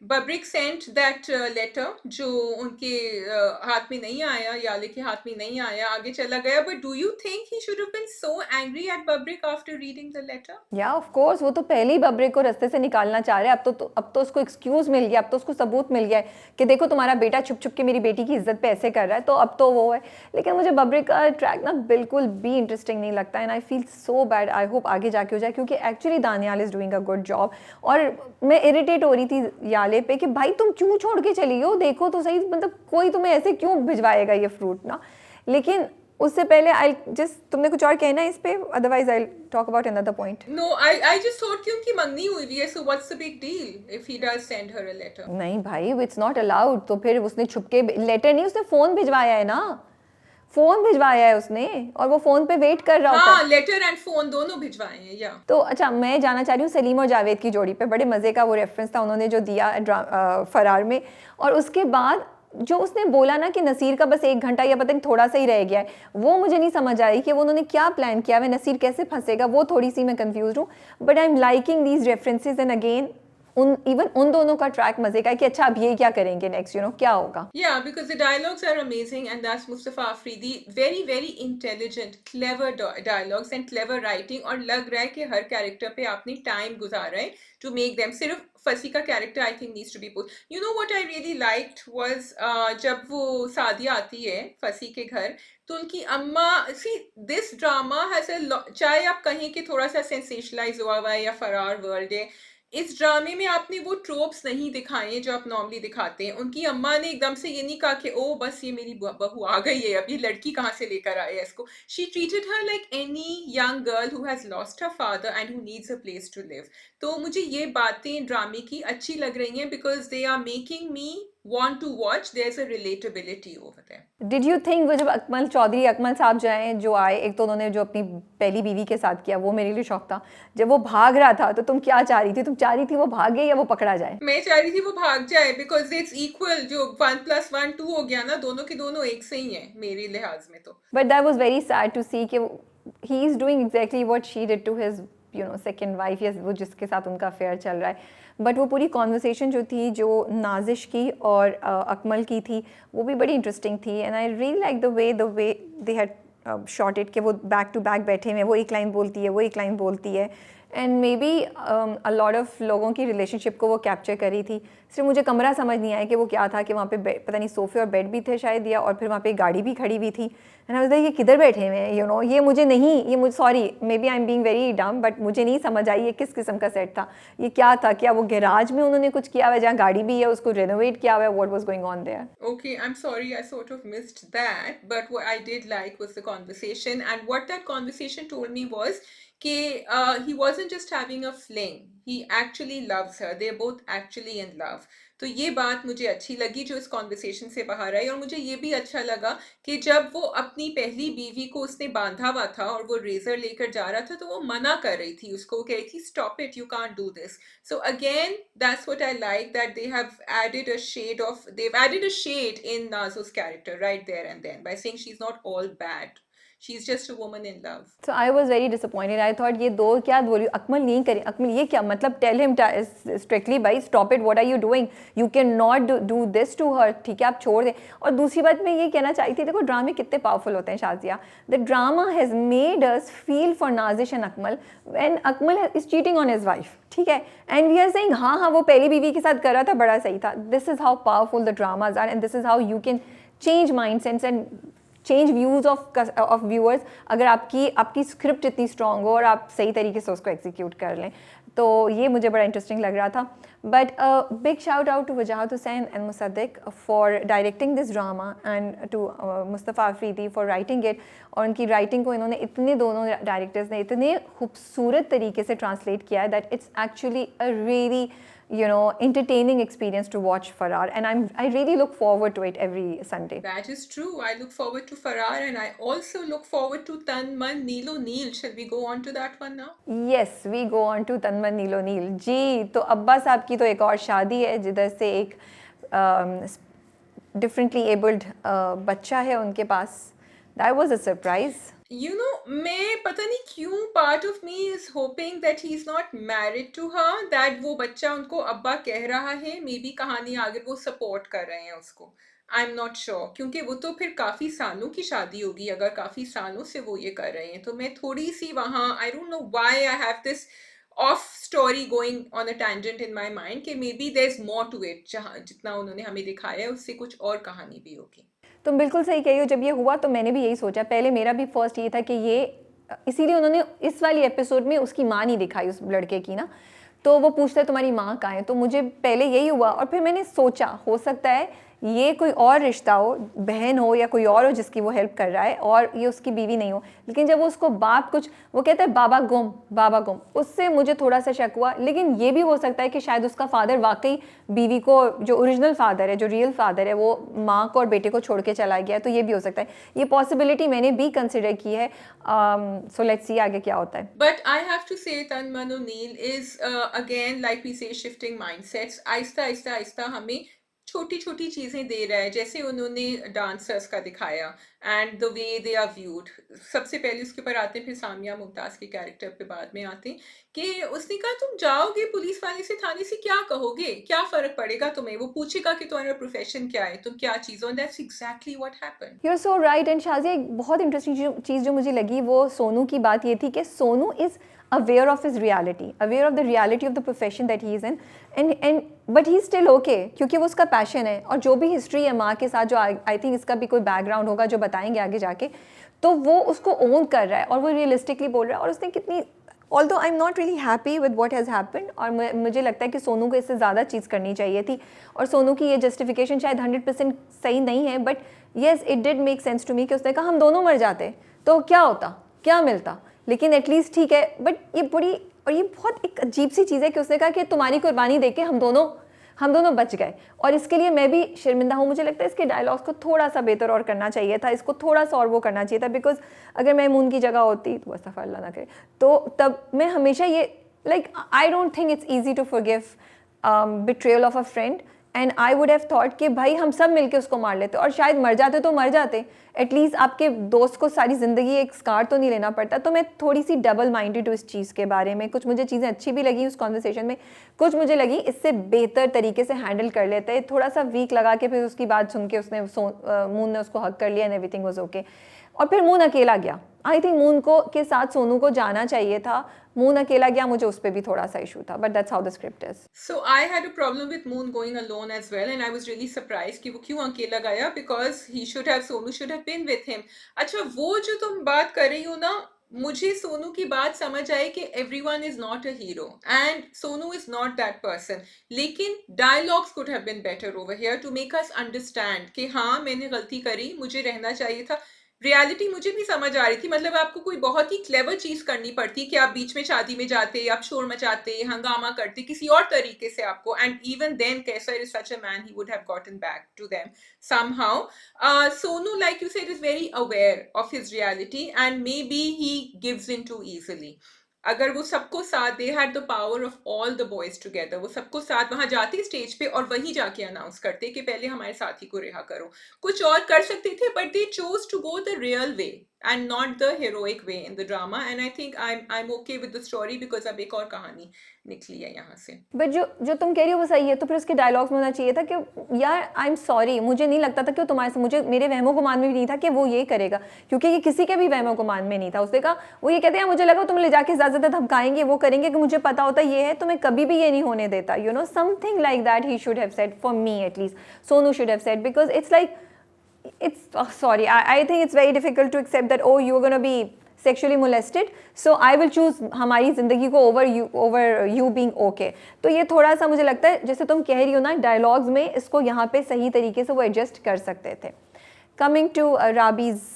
बब्रिक सेंट दैट लेटर जो उनके हाथ में नहीं आया, याले के हाथ में नहीं आया, आगे चला गया। But do you think he should have been so angry at Babrak after reading the letter? या ऑफ कोर्स, वो तो पहले ही बब्रिक को रास्ते से निकालना चाह रहे हैं। अब तो उसको एक्सक्यूज मिल गया, अब तो उसको सबूत मिल गया है कि देखो तुम्हारा बेटा छुप छुप के मेरी बेटी की इज्जत पे ऐसे कर रहा है, तो अब तो वो है। लेकिन मुझे बब्रिक का ट्रैक ना बिल्कुल भी इंटरेस्टिंग नहीं लगता, and I feel so bad. I hope आगे जाके हो जाए, क्योंकि actually Daniyal is doing a good job. और मैं इरिटेट हो रही थी याले पे कि भाई तुम क्यों छोड़ के चली हो, देखो तो सही, मतलब कोई तुम्हें ऐसे क्यों भिजवाएगा ये फ्रूट ना। लेकिन उससे पहले आई जस्ट, तुमने कुछ और कहना है इस पे, otherwise I talk about another point. No, I just thought कि उनकी मंगनी हुई है, so what's the big deal if he does send her a letter? नहीं भाई, इट्स नॉट अलाउड। तो फिर उसने छुप के लेटर नहीं, उसने फोन भिजवाया है ना, फ़ोन भिजवाया है उसने और वो फ़ोन पे वेट कर रहा होता है। हाँ, लेटर एंड फ़ोन दोनों भिजवाए हैं, या तो अच्छा, मैं जाना चाह रही हूँ सलीम और जावेद की जोड़ी पे, बड़े मज़े का वो रेफरेंस था उन्होंने जो दिया फरार में। और उसके बाद जो उसने बोला ना कि नसीर का बस 1 घंटा या पता नहीं थोड़ा सा ही रह गया है, वो मुझे नहीं समझ आई कि वो उन्होंने क्या प्लान किया है, नसीर कैसे फंसेगा, वो थोड़ी सी मैं कंफ्यूज हूँ। But I am liking these references and again उन दोनों का ट्रैक मज़े का है कि अच्छा अब ये क्या करेंगे नेक्स्ट, क्या होगा। Yeah, because the dialogues are amazing, and that's Mustafa Afridi. Very, very intelligent, clever dialogues and clever writing. और लग रहा है कि हर character पे आपने time गुजारा है to make them. सिर्फ फसी का character I think needs to be put. You know what I really liked was जब वो सादिया आती है फसी के घर, तो उनकी अम्मा, see this drama has a lot, चाहे आप कहें कि थोड़ा सा sensationalize हुआ है या फरार वर्ल्ड है, इस ड्रामे में आपने वो ट्रोप्स नहीं दिखाए हैं जो आप नॉर्मली दिखाते हैं। उनकी अम्मा ने एकदम से ये नहीं कहा कि ओ बस ये मेरी बहू आ गई है, अब ये लड़की कहाँ से लेकर आए है इसको। She treated her like any young girl who has lost her father and who needs a place to live. तो मुझे ये बातें ड्रामे की अच्छी लग रही हैं because they are making me want to watch. There's a relatability over there. Did you think वो जब अकमल साहब जो आए, एक तो उन्होंने जो अपनी पहली बीवी के साथ किया वो मेरे लिए शौक था। जब वो भाग रहा था तो तुम क्या चाह रही थी? तुम चाह रही थी वो भागे या वो पकड़ा जाए? मैं चाह रही थी वो भाग जाए बिकॉज इट्स इक्वल, जो 1+1 2 हो गया ना, दोनों के दोनों एक से ही हैं मेरे लिहाज में तो। But that was very sad to see कि he is doing exactly what she did to his second wife, या वो जिसके साथ उनका अफेयर चल रहा है। बट वो पूरी कॉन्वर्सेशन जो थी, जो नाजिश की और अकमल की थी, वो भी बड़ी इंटरेस्टिंग थी। And I really like the way they had shot it, कि वो बैक टू बैक बैठे हुए, वो एक लाइन बोलती है, वो एक लाइन बोलती है। And may be a lot of लोगों की रिलेशनशिप को वो कैप्चर करी थी। सिर्फ मुझे कमरा समझ नहीं आया कि वो क्या था, कि वहाँ पे पता नहीं सोफ़े और बेड भी थे शायद, या और फिर वहाँ पे गाड़ी भी खड़ी हुई थी। एंड आई वाज लाइक ये किधर बैठे हुए हैं, ये मुझे नहीं, ये मुझे, sorry maybe I am being very dumb, but मुझे नहीं समझ आई ये किस किस्म का सेट था, ये क्या था। क्या वो गैराज में उन्होंने कुछ किया हुआ है जहाँ गाड़ी भी है, उसको रेनोवेट किया हुआ है? What was going on their? Okay, I'm sorry, I sort of missed that. But what I did like was the conversation, and what that conversation told me was he wasn't just having a fling. He actually loves her. They're both actually in love. तो ये बात मुझे अच्छी लगी जो इस conversation से बाहर आई। और मुझे ये भी अच्छा लगा कि जब वो अपनी पहली बीवी को उसने बांधा हुआ था और वो रेजर लेकर जा रहा था, तो वो मना कर रही थी उसको, वो कह रही थी stop it, you can't do this. So again, that's what I like, that they've added a shade in Nazo's character right there and then by saying she's not all bad. She's just a woman in love. So I was very disappointed. I thought ये दो क्या बोल रही हूँ, अकमल नहीं करें, अकमल ये क्या मतलब, tell him strictly भाई stop it, what are you doing, you cannot do this to her, ठीक है आप छोड़ दें। और दूसरी बात मैं ये कहना चाहती थी, देखो ड्रामे कितने पावरफुल होते हैं Shazia. The drama has made us feel for Nazish and Akmal when Akmal is cheating on his wife, ठीक है, and we are saying हाँ वो पहली बीवी के साथ कर रहा था, बड़ा सही था। This is how powerful the dramas are, and this is how you can change mindsets and change views of viewers, अगर आपकी स्क्रिप्ट इतनी स्ट्रॉन्ग हो और आप सही तरीके से उसको एग्जीक्यूट कर लें। तो ये मुझे बड़ा इंटरेस्टिंग लग रहा था। But big shout out to Wajahat Hussain and Musaddiq for directing this drama, and to Mustafa Afridi for writing it. और उनकी राइटिंग को इन्होंने दोनों डायरेक्टर्स ने इतने खूबसूरत तरीके से ट्रांसलेट किया है that it's actually a really entertaining experience to watch Farar, and I really look forward to it every Sunday. That is true. I look forward to Farar, and I also look forward to Tan Man Neelo Neel. Shall we go on to that one now? Yes, we go on to Tan Man Neelo Neel. जी, तो अब्बा साहब की तो एक और शादी है जिधर से एक differently abled बच्चा है उनके पास। That was a surprise. You know, मैं पता नहीं क्यों, part of me is hoping that he is not married to her, that वो बच्चा उनको अब्बा कह रहा है, maybe कहानी आगे वो support कर रहे हैं उसको। I'm not sure, क्योंकि वो तो फिर काफ़ी सालों की शादी होगी अगर काफ़ी सालों से वो ये कर रहे हैं। तो मैं थोड़ी सी वहाँ, I don't know why I have this off story going on a tangent in my mind कि maybe there's more to it, जहाँ जितना उन्होंने हमें दिखाया है उससे कुछ और कहानी भी होगी। तुम बिल्कुल सही कही हो। जब ये हुआ तो मैंने भी यही सोचा, पहले मेरा भी फर्स्ट ये था कि ये इसीलिए उन्होंने इस वाली एपिसोड में उसकी माँ नहीं दिखाई उस लड़के की ना, तो वो पूछता है तुम्हारी माँ कहाँ है, तो मुझे पहले यही हुआ। और फिर मैंने सोचा हो सकता है ये कोई और रिश्ता हो, बहन हो या कोई और हो जिसकी वो हेल्प कर रहा है और ये उसकी बीवी नहीं हो, लेकिन जब उसको बाप कुछ, वो कहता है बाबा गुम, उससे मुझे थोड़ा सा शक हुआ। लेकिन ये भी हो सकता है कि शायद उसका फादर वाकई बीवी को, जो ओरिजिनल फादर है, जो रियल फादर है, वो माँ को और बेटे को छोड़ के चला गया, तो ये भी हो सकता है। ये पॉसिबिलिटी मैंने भी कंसिडर की है। सो लेट्स सी आगे क्या होता है। But I have to say Tanman O'Neill is again like we say shifting mindsets. Aahista Aahista Aahista हमें छोटी छोटी चीज़ें दे रहा है, जैसे उन्होंने डांसर्स का दिखाया and the way they are viewed. सबसे पहले उसके ऊपर आते हैं, फिर सामिया मुमताज़ के कैरेक्टर पे बाद में आते हैं कि उसने कहा तुम जाओगे पुलिस वाले से, थाने से, क्या कहोगे, क्या फ़र्क पड़ेगा तुम्हें, वो पूछेगा कि तुम्हारा प्रोफेशन क्या है, तुम क्या चीज़ हो। That's exactly what happened. You are so right. And Shazia, एक बहुत इंटरेस्टिंग चीज़ जो मुझे लगी वो सोनू की बात ये थी कि Sonu is aware of his reality, aware of the reality of the profession that he is in, and but he still okay, क्योंकि वो उसका पैशन है। और जो भी हिस्ट्री है माँ के साथ, जो आई थिंक इसका भी कोई बैकग्राउंड होगा जो बताएंगे आगे जाके, तो वो उसको ओन कर रहा है और वो रियलिस्टिकली बोल रहा है। और उसने कितनी, although I am not really happy with what has happened, और मुझे लगता है कि सोनू को इससे ज़्यादा चीज़ करनी चाहिए थी। और सोनू की ये जस्टिफिकेशन शायद 100% सही नहीं है, but yes it did make sense to me कि उसने कहा हम दोनों मर जाते तो क्या होता, क्या मिलता, लेकिन एटलीस्ट ठीक है। बट ये बड़ी, और ये बहुत एक अजीब सी चीज़ है कि उसने कहा कि तुम्हारी कुर्बानी देके हम दोनों बच गए। और इसके लिए मैं भी शर्मिंदा हूँ। मुझे लगता है इसके डायलॉग्स को थोड़ा सा बेहतर और करना चाहिए था, इसको थोड़ा सा और वो करना चाहिए था। बिकॉज अगर मैं मून की जगह होती, तो अस्तगफुरुल्लाह ना करे, तो तब मैं हमेशा ये, like I don't think it's easy to forgive betrayal of a friend, and I would have thought कि भाई हम सब मिलके उसको मार लेते, और शायद मर जाते तो मर जाते, एटलीस्ट आपके दोस्त को सारी ज़िंदगी एक स्कार तो नहीं लेना पड़ता। तो मैं थोड़ी सी डबल माइंडेड हूँ इस चीज़ के बारे में। कुछ मुझे चीज़ें अच्छी भी लगी उस कॉन्वर्सेशन में, कुछ मुझे लगी इससे बेहतर तरीके से हैंडल कर लेते हैं। थोड़ा सा वीक लगा के फिर उसकी बात सुन के उसने मून ने उसको हक कर लिया एंड एवरीथिंग वाज ओके। और फिर मून अकेला गया। आई थिंक मून को के साथ सोनू को जाना चाहिए था, मून अकेला गया, मुझे उस पर भी थोड़ा सा इशू था, but that's how the script is. So I had a problem with Moon going alone as well, and I was really surprised कि वो क्यों अकेला गया, because he should have, Sonu should have been with him. अच्छा, वो जो तुम बात कर रही हो ना, मुझे सोनू की बात समझ आई कि everyone is not a hero and Sonu is not that person, लेकिन dialogues could have been better over here to make us understand कि हाँ मैंने गलती करी, मुझे रहना चाहिए था। रियलिटी मुझे भी समझ आ रही थी, मतलब आपको कोई बहुत ही क्लेवर चीज करनी पड़ती कि आप बीच में शादी में जाते, आप शोर मचाते, हंगामा करते किसी और तरीके से आपको, and even then Qaiser is such a man, he would have gotten back to them somehow. Sonu, like you said, is very aware of his reality and maybe he gives in too easily. अगर वो सबको साथ, they had the power of all the boys together, वो सबको साथ वहां जाते stage पे और वहीं जाके अनाउंस करते कि पहले हमारे साथी को रिहा करो, कुछ और कर सकते थे, but they chose to go the real way and not the heroic way in the drama, and I think I'm okay with the story because अब एक और कहानी निकली है यहाँ से। बट जो तुम कह रही हो वो सही है, तो फिर उसके डायलॉग्स में होना चाहिए था कि यार आई एम सॉरी, मुझे नहीं लगता था कि वो तुम्हारे से, मुझे मेरे वहमों को मान में भी नहीं था कि वो ये करेगा, क्योंकि ये किसी के भी वहमों को मान में नहीं था। उसने कहा, वो ये कहते हैं मुझे लगा तुम ले जाके ज़्यादा धमकाएंगे, वो करेंगे, कि मुझे पता होता ये है तो मैं कभी भी ये नहीं होने देता, you know, something like that he should have said, for me at least Sonu should have said, because it's like, sorry, I think it's very difficult to accept that, oh, you're going to be sexually molested, so I will choose हमारी ज़िंदगी को over you being okay। तो ये थोड़ा सा मुझे लगता है, जैसे तुम कह रही हो ना डायलॉग्स में, इसको यहाँ पे सही तरीके से वो एडजस्ट कर सकते थे। Coming to Rabi's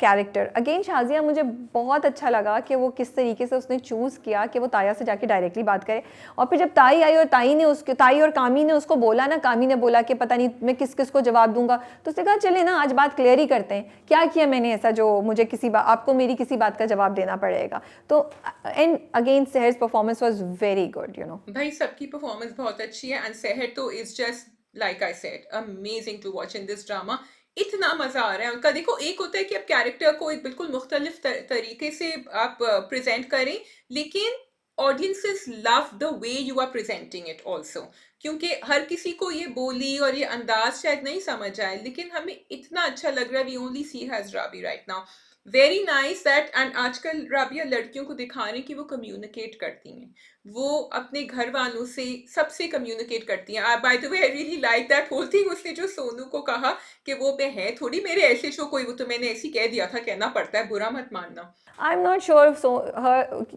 character, again Shazia, मुझे बहुत अच्छा लगा कि वो किस तरीके से उसने चूज़ किया कि वो ताया से जाके डायरेक्टली बात करे। और फिर जब ताई आई और ताई और कामी ने उसको बोला ना, कामी ने बोला कि पता नहीं मैं किस किस को जवाब दूंगा, तो उसने कहा चले ना आज बात क्लियर ही करते हैं, क्या किया मैंने ऐसा जो मुझे आपको मेरी किसी बात का जवाब देना पड़ेगा। तो and again Sehar's performance was very good, you know. भाई सबकी परफॉर्मेंस बहुत अच्छी है, एंड सहर तो is just like I said amazing to watch in this drama. इतना मजा आ रहा है उनका। देखो, एक होता है कि आप कैरेक्टर को एक बिल्कुल मुख्तलिफ तरीके से आप प्रेजेंट करें, लेकिन audiences love the way you are presenting it also, क्योंकि हर किसी को ये बोली और ये अंदाज शायद नहीं समझ आए, लेकिन हमें इतना अच्छा लग रहा है। We only see has Rabi right now, very nice that. And आजकल राबिया लड़कियों को दिखा रही कि वो कम्युनिकेट करती हैं, वो अपने घर वालों से सबसे कम्युनिकेट करती हैं। By the way I really like that whole thing, उसने जो सोनू को कहा कि वो मैं है थोड़ी मेरे ऐसे शो कोई, वो तो मैंने ऐसे ही कह दिया था, कहना पड़ता है, बुरा मत मानना। आई एम नॉट श्योर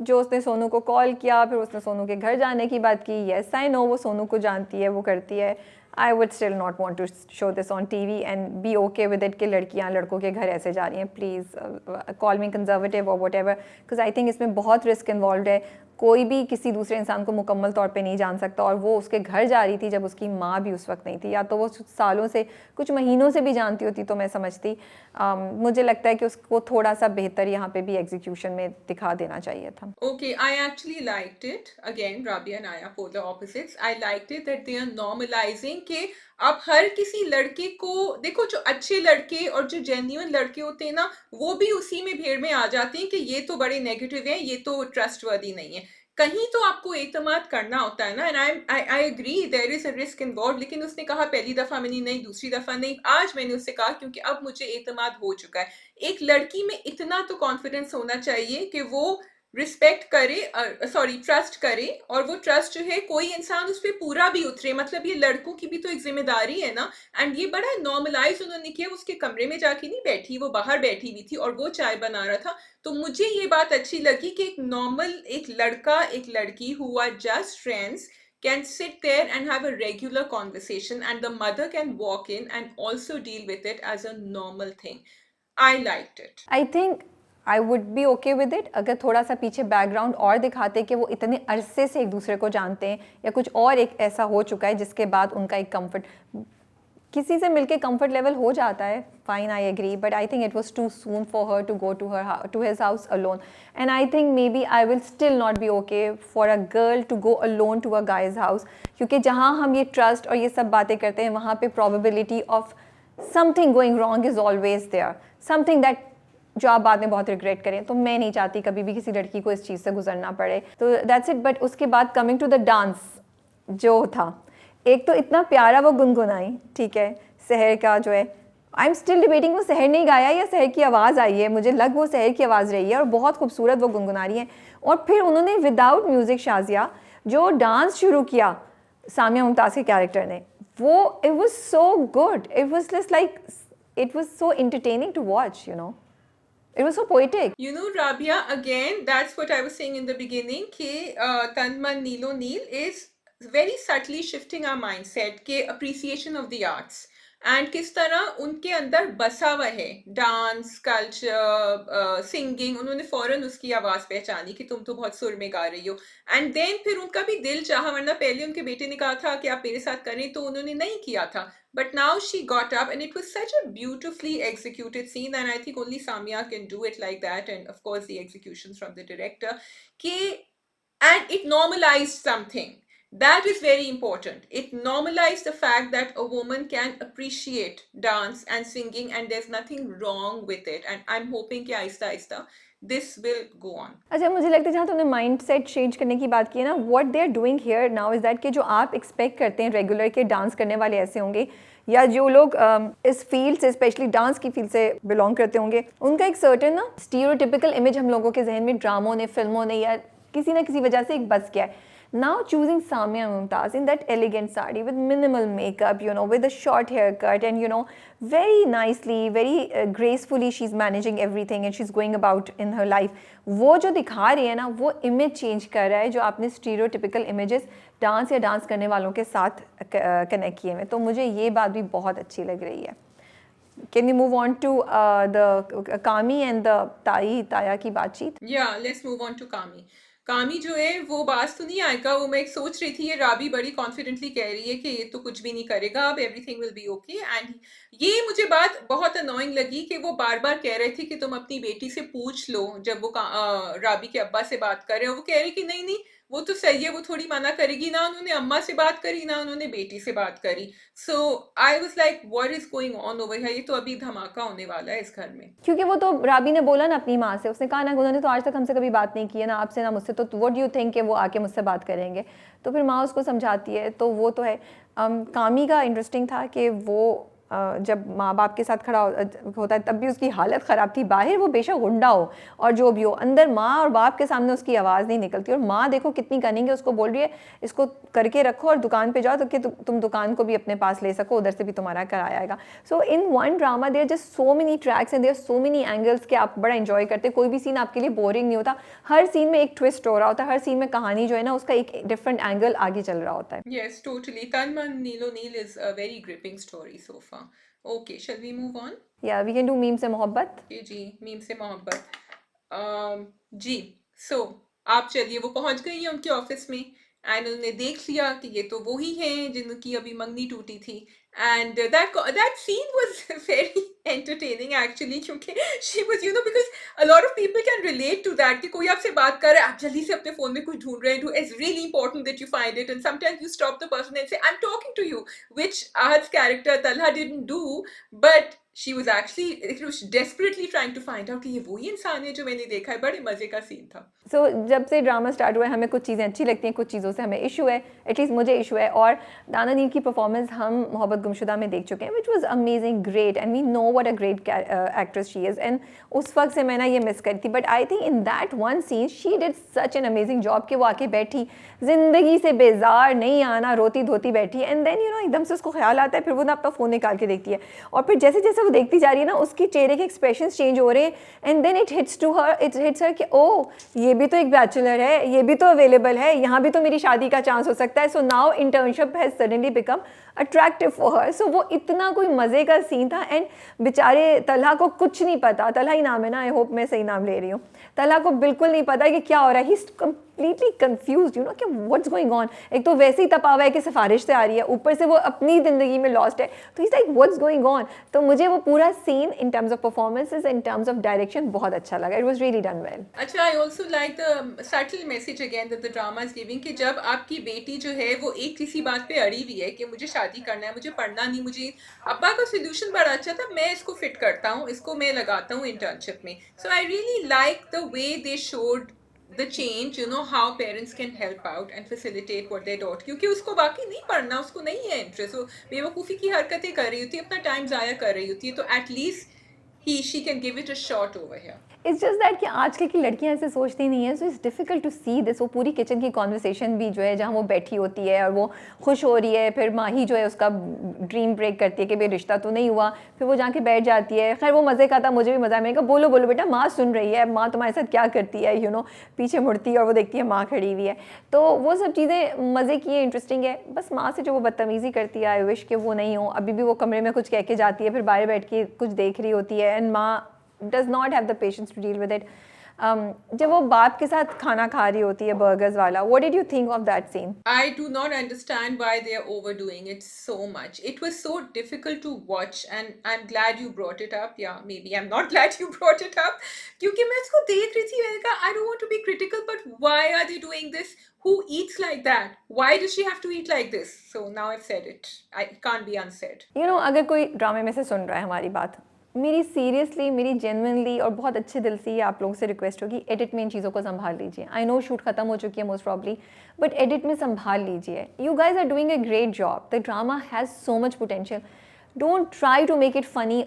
जो उसने सोनू को कॉल किया, फिर उसने सोनू के घर जाने की बात की, येस आई नो वो सोनू को जानती है, वो करती है। I would still not want to show this on TV and be okay with it कि लड़कियां लड़कों के घर ऐसे जा रही हैं। प्लीज़ कॉल मी कंजर्वेटिव और whatever, because I think इसमें बहुत रिस्क इन्वॉल्व है। कोई भी किसी दूसरे इंसान को मुकम्मल तौर पे नहीं जान सकता, और वो उसके घर जा रही थी जब उसकी माँ भी उस वक्त नहीं थी, या तो वो सालों से, कुछ महीनों से भी जानती होती तो मैं समझती। मुझे लगता है कि उसको थोड़ा सा बेहतर यहाँ पे भी एग्जीक्यूशन में दिखा देना चाहिए था। Okay, I actually liked it. Again, Rabia and Aya, polar opposites. I liked it that they are normalizing कि अब हर किसी लड़के को देखो, जो अच्छे लड़के और जो जेन्युइन लड़के होते हैं ना, वो भी उसी में भीड़ में आ जाते हैं कि ये तो बड़े नेगेटिव हैं, ये तो ट्रस्टवर्दी नहीं है। कहीं तो आपको एतमाद करना होता है ना, and I agree there is a risk involved. लेकिन उसने कहा पहली दफा मैंने नहीं, दूसरी दफा नहीं, आज मैंने उससे कहा क्योंकि अब मुझे एतमाद हो चुका है। एक लड़की में इतना तो कॉन्फिडेंस होना चाहिए कि वो रिस्पेक्ट करे, सॉरी ट्रस्ट करे, और वो ट्रस्ट जो है कोई इंसान उस पर पूरा भी उतरे। मतलब ये लड़कों की भी तो एक जिम्मेदारी है ना, एंड ये बड़ा नॉर्मलाइज उन्होंने किया। उसके कमरे में जाके नहीं बैठी, वो बाहर बैठी हुई थी और वो चाय बना रहा था। तो मुझे ये बात अच्छी लगी कि एक नॉर्मल, एक लड़का एक लड़की who are just friends can sit there and have a regular conversation, and the mother can walk in and also deal with it as a normal thing. I liked it. I think I would be okay with it अगर थोड़ा सा पीछे background और दिखाते कि वो इतने अरसे से एक दूसरे को जानते हैं, या कुछ और एक ऐसा हो चुका है जिसके बाद उनका एक कंफर्ट, किसी से मिलके कंफर्ट लेवल हो जाता है, fine, I agree, but I think it was too soon for her to go to his house alone. And I think maybe I will still not be okay for a girl to go alone to a guy's house, क्योंकि जहाँ हम ये trust और ये सब बातें करते हैं, वहाँ पे probability of something going wrong is always there, something that जो आप बाद में बहुत रिग्रेट करें। तो मैं नहीं चाहती कभी भी किसी लड़की को इस चीज़ से गुजरना पड़े। तो दैट्स इट। बट उसके बाद कमिंग टू द डांस जो था, एक तो इतना प्यारा वो गुनगुनाई, ठीक है, सहर का जो है, आई एम स्टिल डिबेटिंग वो सहर ने गाया या सहर की आवाज़ आई है, मुझे लग वो सहर की आवाज़ रही है, और बहुत खूबसूरत वो गुनगुना रही है। और फिर उन्होंने विदाउट म्यूज़िक शाजिया जो डांस शुरू किया सामिया मुमताज़ के कैरेक्टर ने, वो it was so good, it was just like, it was so entertaining to watch, you know, it was so poetic. You know, Rabia, again, that's what I was saying in the beginning, कि Tanman Neelo Neel is very subtly shifting our mindset के appreciation of the arts, and किस तरह उनके अंदर बसा हुआ है dance culture, singing. उन्होंने फौरन उसकी आवाज़ पहचानी कि तुम तो बहुत सुर में गा रही हो, एंड देन फिर उनका भी दिल चाहा, वरना पहले उनके बेटे ने कहा था कि आप मेरे साथ करें, तो उन्होंने नहीं किया था। But now she got up, and it was such a beautifully executed scene, and I think only Samia can do it like that, and of course the executions from the director. And it normalized something. That is very important. It normalized the fact that a woman can appreciate dance and singing, and there's nothing wrong with it. And I'm hoping कि Aahista Aahista this will go on. अच्छा, मुझे लगता है जहाँ तुमने mind set change करने की बात की है ना, what they are doing here now is that कि जो आप एक्सपेक्ट करते हैं रेगुलर के डांस करने वाले ऐसे होंगे, या जो लोग इस फील्ड से, स्पेशली डांस की फील्ड से बिलोंग करते होंगे, उनका एक सर्टेन ना स्टीरियोटिपिकल इमेज हम लोगों के जहन में ड्रामों ने, फिल्मों ने, या किसी ना किसी वजह से एक बस गया है। Now choosing Samia Mumtaz in that elegant sari with minimal makeup, you know, with a short haircut, and you know, very nicely, very gracefully she's managing everything and she's going about in her life. वो जो दिखा रही है ना, वो image change कर रहा है जो आपने स्टीरियोटिपिकल इमेजेस डांस या डांस करने वालों के साथ कनेक्ट किए हैं। तो मुझे ये बात भी बहुत अच्छी लग रही है। Can we move on to the Kami and the Taya की बातचीत? Yeah, let's move on to Kami. कामी जो है वो बात तो नहीं आएगा, वो मैं एक सोच रही थी, ये राबी बड़ी कॉन्फिडेंटली कह रही है कि ये तो कुछ भी नहीं करेगा, अब everything will be okay. And ये मुझे बात बहुत अनोइंग लगी कि वो बार बार कह रहे थे कि तुम अपनी बेटी से पूछ लो, जब वो राबी के अब्बा से बात कर रहे हैं, वो कह रही कि नहीं नहीं वो तो सही है, वो थोड़ी मना करेगी ना, उन्होंने अम्मा से बात करी ना उन्होंने बेटी से बात करी। So I was like what is going on over here, ये तो अभी धमाका होने वाला है इस घर में। क्योंकि वो तो राबी ने बोला ना अपनी माँ से, उसने कहा ना उन्होंने तो आज तक हमसे कभी बात नहीं की है, ना आपसे ना मुझसे, तो व्हाट डू यू थिंक कि वो आके मुझसे बात करेंगे। तो फिर माँ उसको समझाती है, तो वो तो है। कामी का इंटरेस्टिंग था कि वो जब माँ बाप के साथ खड़ा होता है तब भी उसकी हालत ख़राब थी। बाहर वो बेशक गुंडा हो और जो भी हो, अंदर माँ और बाप के सामने उसकी आवाज़ नहीं निकलती। और माँ देखो कितनी कनिंग है, उसको बोल रही है इसको करके रखो और दुकान पे जाओ तो कि तुम दुकान को भी अपने पास ले सको, उधर से भी तुम्हारा किराया आएगा। So in one drama there just so many tracks and there so many angles कि आप बड़ा एंजॉय करते। कोई भी सीन आपके लिए बोरिंग नहीं होता, हर सीन में एक ट्विस्ट हो रहा होता है, हर सीन में कहानी जो है ना उसका एक डिफरेंट एंगल आगे चल रहा होता है। Yes, totally. Tan Man Neelo Neel is a very gripping story so far. Okay, shall we move on? या वी कैन डू मीम से मोहब्बत। जी, मीम से मोहब्बत। जी, सो आप चलिए, वो पहुंच गई हैं उनके ऑफिस में एंड उन्होंने देख लिया कि ये तो वो ही हैं जिनकी अभी मंगनी टूटी थी। And that scene was very entertaining actually, क्योंकि she was because a lot of people can relate to that कि कोई आपसे बात कर रहा है, आप जल्दी से अपने फोन में कुछ ढूंढ रहे हैं, it's really important that you find it and sometimes you stop the person and say I am talking to you, which Ahad's character Talha didn't do, but she was desperately trying to find out कि ये वही इंसान है जो मैंने देखा है। बड़े मजे का सीन था। सो जब से ड्रामा स्टार्ट हुआ है हमें कुछ चीज़ें अच्छी लगती हैं, कुछ चीज़ों से हमें इशू है, एटलीस्ट मुझे इशू है। और दाना नील की परफॉर्मेंस हम मोहब्बत गुमशुदा में देख चुके हैं, which was amazing, great, and we know what a great actress she is. And उस वक्त से मैंने ये मिस करी थी, but I think in that one scene she did such an amazing job कि वो आके बैठी, ज़िंदगी से बेजार नहीं आना, रोती धोती बैठी, एंड देन एकदम से उसको ख्याल आता है, फिर वो ना अपना फ़ोन निकाल के देखती है, और फिर जैसे जैसे वो देखती जा रही है ना उसके चेहरे के एक्सप्रेशंस चेंज हो रहे हैं, एंड देन इट हिट्स हर कि ओ ये भी तो एक बैचलर है, ये भी तो अवेलेबल है, यहाँ भी तो मेरी शादी का चांस हो सकता है। So now internship has suddenly become attractive for her. So वो इतना कोई मज़े का सीन था। एंड बेचारे तलहा को कुछ नहीं पता, तलहा ही नाम है ना, आई होप मैं सही नाम ले रही हूँ, तलहा को बिल्कुल नहीं पता कि क्या हो रहा है। ही इज कंप्लीटली कंफ्यूज कि व्हाट्स गोइंग ऑन। एक तो वैसे ही तपा हुआ है कि सिफारिश से आ रही है, ऊपर से वो अपनी ज़िंदगी में लॉस्ट है, तो is like what's going on. तो मुझे वो पूरा scene in terms of performances, in terms of direction बहुत अच्छा लगा। It was really done well. अच्छा, I also like the subtle message again that the drama is giving कि जब आपकी बेटी जो है वो एक किसी बात पे अड़ी हुई है कि मुझे शादी करना है, मुझे पढ़ना नहीं, मुझे अब्बा का सोल्यूशन बड़ा अच्छा था, मैं इसको फिट करता हूँ, इसको मैं लगाता हूँ इंटर्नशिप में। So I really like the way they showed the change, how parents can help out and facilitate what their daughter, क्योंकि उसको बाकी नहीं पढ़ना, उसको नहीं है इंटरेस्ट, वो बेवकूफ़ी की हरकतें कर रही होती है, अपना टाइम ज़ाया कर रही होती है, तो at least she can give it a shot over here. It's just that कि आजकल की लड़कियां ऐसे सोचती नहीं है, so it's difficult to see this. वो पूरी किचन की कॉन्वर्सेशन भी जो है जहाँ वो बैठी होती है और वो खुश हो रही है, फिर माही जो है उसका ड्रीम ब्रेक करती है कि भाई रिश्ता तो नहीं हुआ, फिर वो जाके बैठ जाती है। खैर वो मज़े का था, मुझे भी मज़ा है। मैंने कहा बोलो बोलो बेटा, माँ सुन रही है, माँ तुम्हारे साथ क्या करती है, पीछे मुड़ती है और वो देखती है माँ खड़ी हुई है। तो वो सब चीज़ें मज़े की है, इंटरेस्टिंग है। बस माँ से जो वो बदतमीज़ी करती है, आई विश कि वो नहीं हो। अभी भी वो कमरे में कुछ कह के जाती है, फिर बाहर बैठ के कुछ देख रही होती है, एंड माँ does not have the patience to deal with it. जब वो बाप के साथ खाना खा रही होती है बर्गर्स वाला, what did you think of that scene? I do not understand why they are overdoing it so much. It was so difficult to watch, and I'm glad you brought it up. Yeah, maybe I'm not glad you brought it up, क्योंकि मैं इसको देख रही थी, मैंने कहा I don't want to be critical, but why are they doing this? Who eats like that? Why does she have to eat like this? So now I've said it. I can't be unsaid. अगर कोई ड्रामे में से सुन रहा है हमारी बात, मेरी सीरियसली, मेरी जेन्युइनली और बहुत अच्छे दिल से ये आप लोगों से रिक्वेस्ट होगी, एडिट में इन चीज़ों को संभाल लीजिए। आई नो शूट खत्म हो चुकी है मोस्ट प्रॉब्ली, बट एडिट में संभाल लीजिए। You guys are doing a great job, the drama has so much potential, don't try to make it funny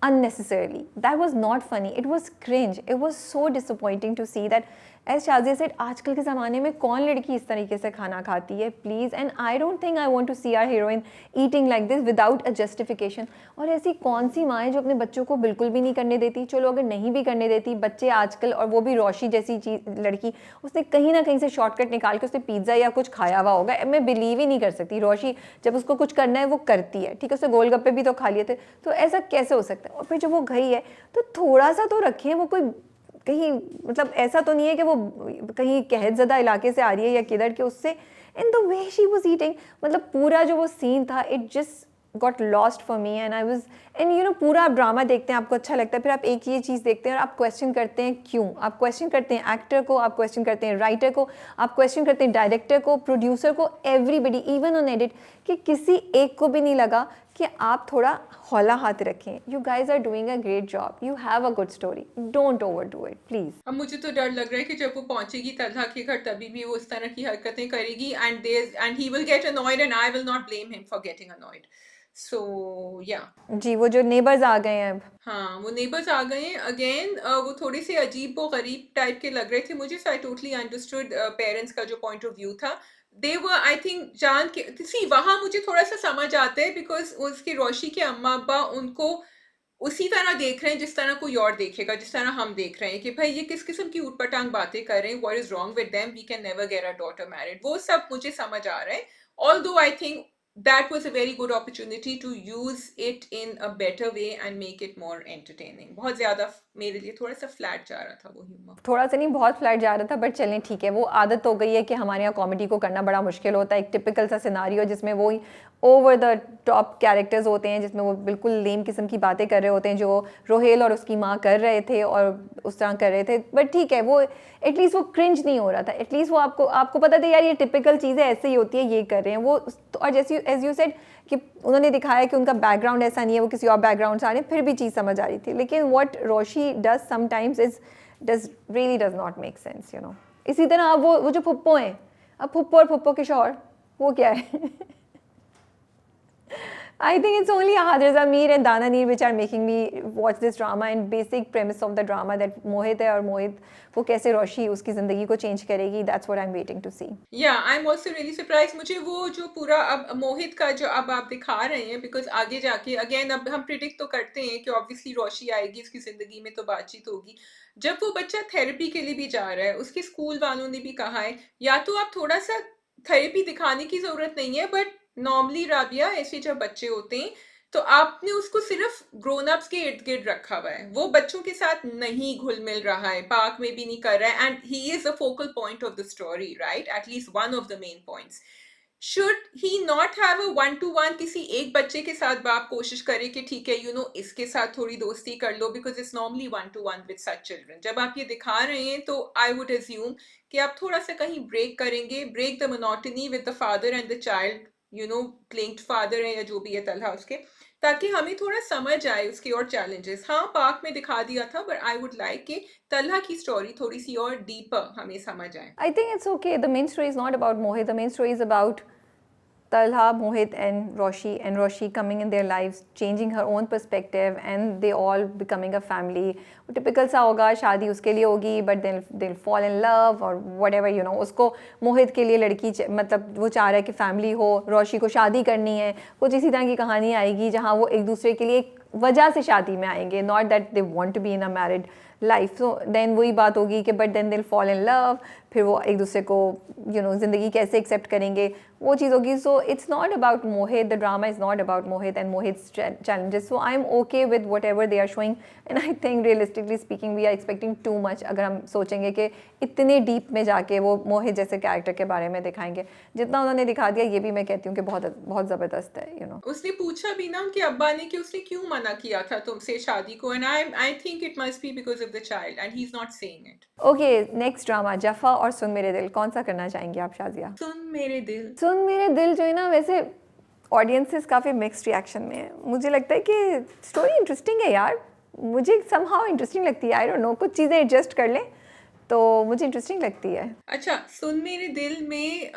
unnecessarily. That was not funny, it was cringe, it was so disappointing to see that. As Shazia said, आजकल के ज़माने में कौन लड़की इस तरीके से खाना खाती है please. And I don't think I want to see our heroine eating like this without a justification. और ऐसी कौन सी माँ है जो अपने बच्चों को बिल्कुल भी नहीं करने देती? चलो अगर नहीं भी करने देती, बच्चे आजकल, और वो भी रोशी जैसी लड़की, उसने कहीं ना कहीं से शॉर्टकट निकाल के उसने पिज़्ज़ा या कुछ खाया हुआ होगा। मैं बिलीव ही नहीं कर सकती, रोशी जब उसको कुछ करना है वो करती है, ठीक है। उसने गोलगप्पे भी तो खा लिए थे, तो ऐसा कैसे हो सकता है? और फिर जब वो गई है तो थोड़ा सा तो रखें, वो कोई कहीं मतलब ऐसा तो नहीं है कि वो कहीं कहतज़दा इलाके से आ रही है या किधर के उससे। In the way she was eating, मतलब पूरा जो वो सीन था, it just got lost for me. And I was, and पूरा आप ड्रामा देखते हैं, आपको अच्छा लगता है, फिर आप एक ये चीज़ देखते हैं और आप क्वेश्चन करते हैं क्यों। आप क्वेश्चन करते हैं एक्टर को, आप क्वेश्चन करते हैं राइटर को, आप क्वेश्चन करते हैं डायरेक्टर को, प्रोड्यूसर को, एवरीबडी, इवन ऑन एडिट, कि किसी एक को भी नहीं लगा कि आप थोड़ा हौला हाथ रखें. You guys are doing a great job. You have a good story. Don't overdo it, please. अब मुझे तो डर लग रहा है कि जब वो पहुंचेगी तलहा के घर तभी भी वो इस तरह की हरकतें करेगी and he will get annoyed and I will not blame him for getting annoyed. So yeah जी, वो जो नेबर्स आ गए हैं अब. हाँ, वो नेबर्स आ गए हैं अगेन. वो थोड़े से अजीब व गरीब टाइप के लग रहे थे मुझे. सो आई टोटली अंडरस्टूड पेरेंट्स का जो पॉइंट ऑफ व्यू था. दे वर आई थिंक जान के सी वहाँ मुझे थोड़ा सा समझ आता है बिकॉज उसके रोशी के अम्मा अब्बा उनको उसी तरह देख रहे हैं जिस तरह कोई और देखेगा, जिस तरह हम देख रहे हैं कि भाई ये किस किस्म की ऊटपटांग बातें कर रहे हैं, what is wrong with them, we can never get a daughter married. वो सब मुझे समझ आ रहा है. Although I think that was a very good opportunity to use it in a better way and make it more entertaining. बहुत ज़्यादा मेरे लिए थोड़ा सा फ्लैट जा रहा था वो ह्यूमर. थोड़ा सा नहीं, बहुत फ्लैट जा रहा था, बट चलें ठीक है. वो आदत हो गई है कि हमारे यहाँ कॉमेडी को करना बड़ा मुश्किल होता है. एक टिपिकल सा सिनारियो जिसमें वो ओवर द टॉप कैरेक्टर्स होते हैं, जिसमें वो बिल्कुल लेम किस्म की बातें कर रहे होते हैं, जो रोहेल और उसकी माँ कर रहे थे और उस तरह कर रहे थे. बट ठीक है, वो एटलीस्ट वो क्रिंज नहीं हो रहा था. एटलीस्ट वो आपको पता था यार ये टिपिकल चीज़ें ऐसे ही होती है, ये कर रहे हैं वो. और जैसे एज यू सेड कि उन्होंने दिखाया कि उनका बैकग्राउंड ऐसा नहीं है, वो किसी और बैकग्राउंड से आ रहे हैं, फिर भी चीज़ समझ आ रही थी. लेकिन what Roshi does sometimes does not make sense, you know. इसी तरह अब वो जो फुप्पो हैं, अब फुप्पो और फुप्पो के शौहर, वो क्या है? I think it's only Ahad Raza Mir and Dana Neer which are making me watch this drama. And basic premise of the drama that मोहित है और मोहित वो कैसे रोशी उसकी ज़िंदगी को चेंज करेगी, that's what I'm waiting to see. Yeah, I'm also really surprised. मुझे वो जो पूरा अब मोहित का जो अब आप दिखा रहे हैं बिकॉज आगे जाके अगेन अब हम प्रिडिक्ट तो करते हैं कि ऑब्वियसली रोशी आएगी उसकी ज़िंदगी में तो बातचीत होगी. जब वो बच्चा थेरेपी के लिए भी जा रहा है, उसके स्कूल वालों ने भी कहा है या तो आप थोड़ा सा थेरेपी दिखाने की ज़रूरत नहीं है, बट नॉर्मली राबिया ऐसे जब बच्चे होते हैं तो आपने उसको सिर्फ ग्रोन अप्स के इर्द गिर्द रखा हुआ है. वो बच्चों के साथ नहीं घुल मिल रहा है, पार्क में भी नहीं कर रहा है. And he is the focal point of the story, right? At least one of the main points. Should he not have a one to one किसी एक बच्चे के साथ बाप कोशिश करे कि ठीक है इसके साथ थोड़ी दोस्ती कर लो, because it's normally one to one with such children. जब आप ये दिखा रहे हैं तो आई वुड अज्यूम कि आप थोड़ा सा कहीं ब्रेक करेंगे, break the monotony with the father and the child, linked father है या जो भी है तलहा उसके, ताकि हमें थोड़ा समझ आए उसके और चैलेंजेस. हाँ, पार्क में दिखा दिया था, बट आई वुड लाइक कि तलहा की स्टोरी थोड़ी सी और डीपर हमें समझ आए. I think it's okay. The main story is not about Mohit. The main story is about Talha, Mohit and Roshi coming in their lives, changing her own perspective and they all becoming a family. वो typical सा होगा, शादी उसके लिए होगी but they'll fall in love or whatever, उसको मोहित के लिए लड़की मतलब वो चाह रहा है कि फैमिली हो, रोशी को शादी करनी है. कुछ इसी तरह की कहानी आएगी जहाँ वो एक दूसरे के लिए एक वजह से शादी में आएंगे, not that they want to be in a married life. So then वही बात होगी कि but then they'll fall in love, फिर वो एक दूसरे को ज़िंदगी कैसे एक्सेप्ट करेंगे, वो चीज़ होगी. So it's not about Mohit, the drama is not about Mohit and Mohit's challenges. So I am okay with whatever they are showing and I think realistically speaking we are expecting too much अगर हम सोचेंगे कि इतने deep में जाके वो मोहित जैसे character के बारे में दिखाएंगे. जितना उन्होंने दिखा दिया ये भी मैं कहती हूँ कि बहुत बहुत ज़बरदस्त है. उसने पूछा भी ना कि अब्बा ने कि उसने क्यों मना किया था तुमसे शादी को, and I think it must be because of the child and he is not saying it. Okay, next drama Jafaa और सुन मेरे दिल. कौन सा करना चाहेंगे आप शाजिया? सुन मेरे दिल. सुन मेरे दिल जो है ना, वैसे ऑडियंसेस काफ़ी मिक्स्ड रिएक्शन में है. मुझे लगता है कि स्टोरी इंटरेस्टिंग है यार, मुझे समहाउ इंटरेस्टिंग लगती है. आई डोंट नो, कुछ चीज़ें एडजस्ट कर लें तो मुझे इंटरेस्टिंग लगती है. अच्छा, सुन मेरे दिल में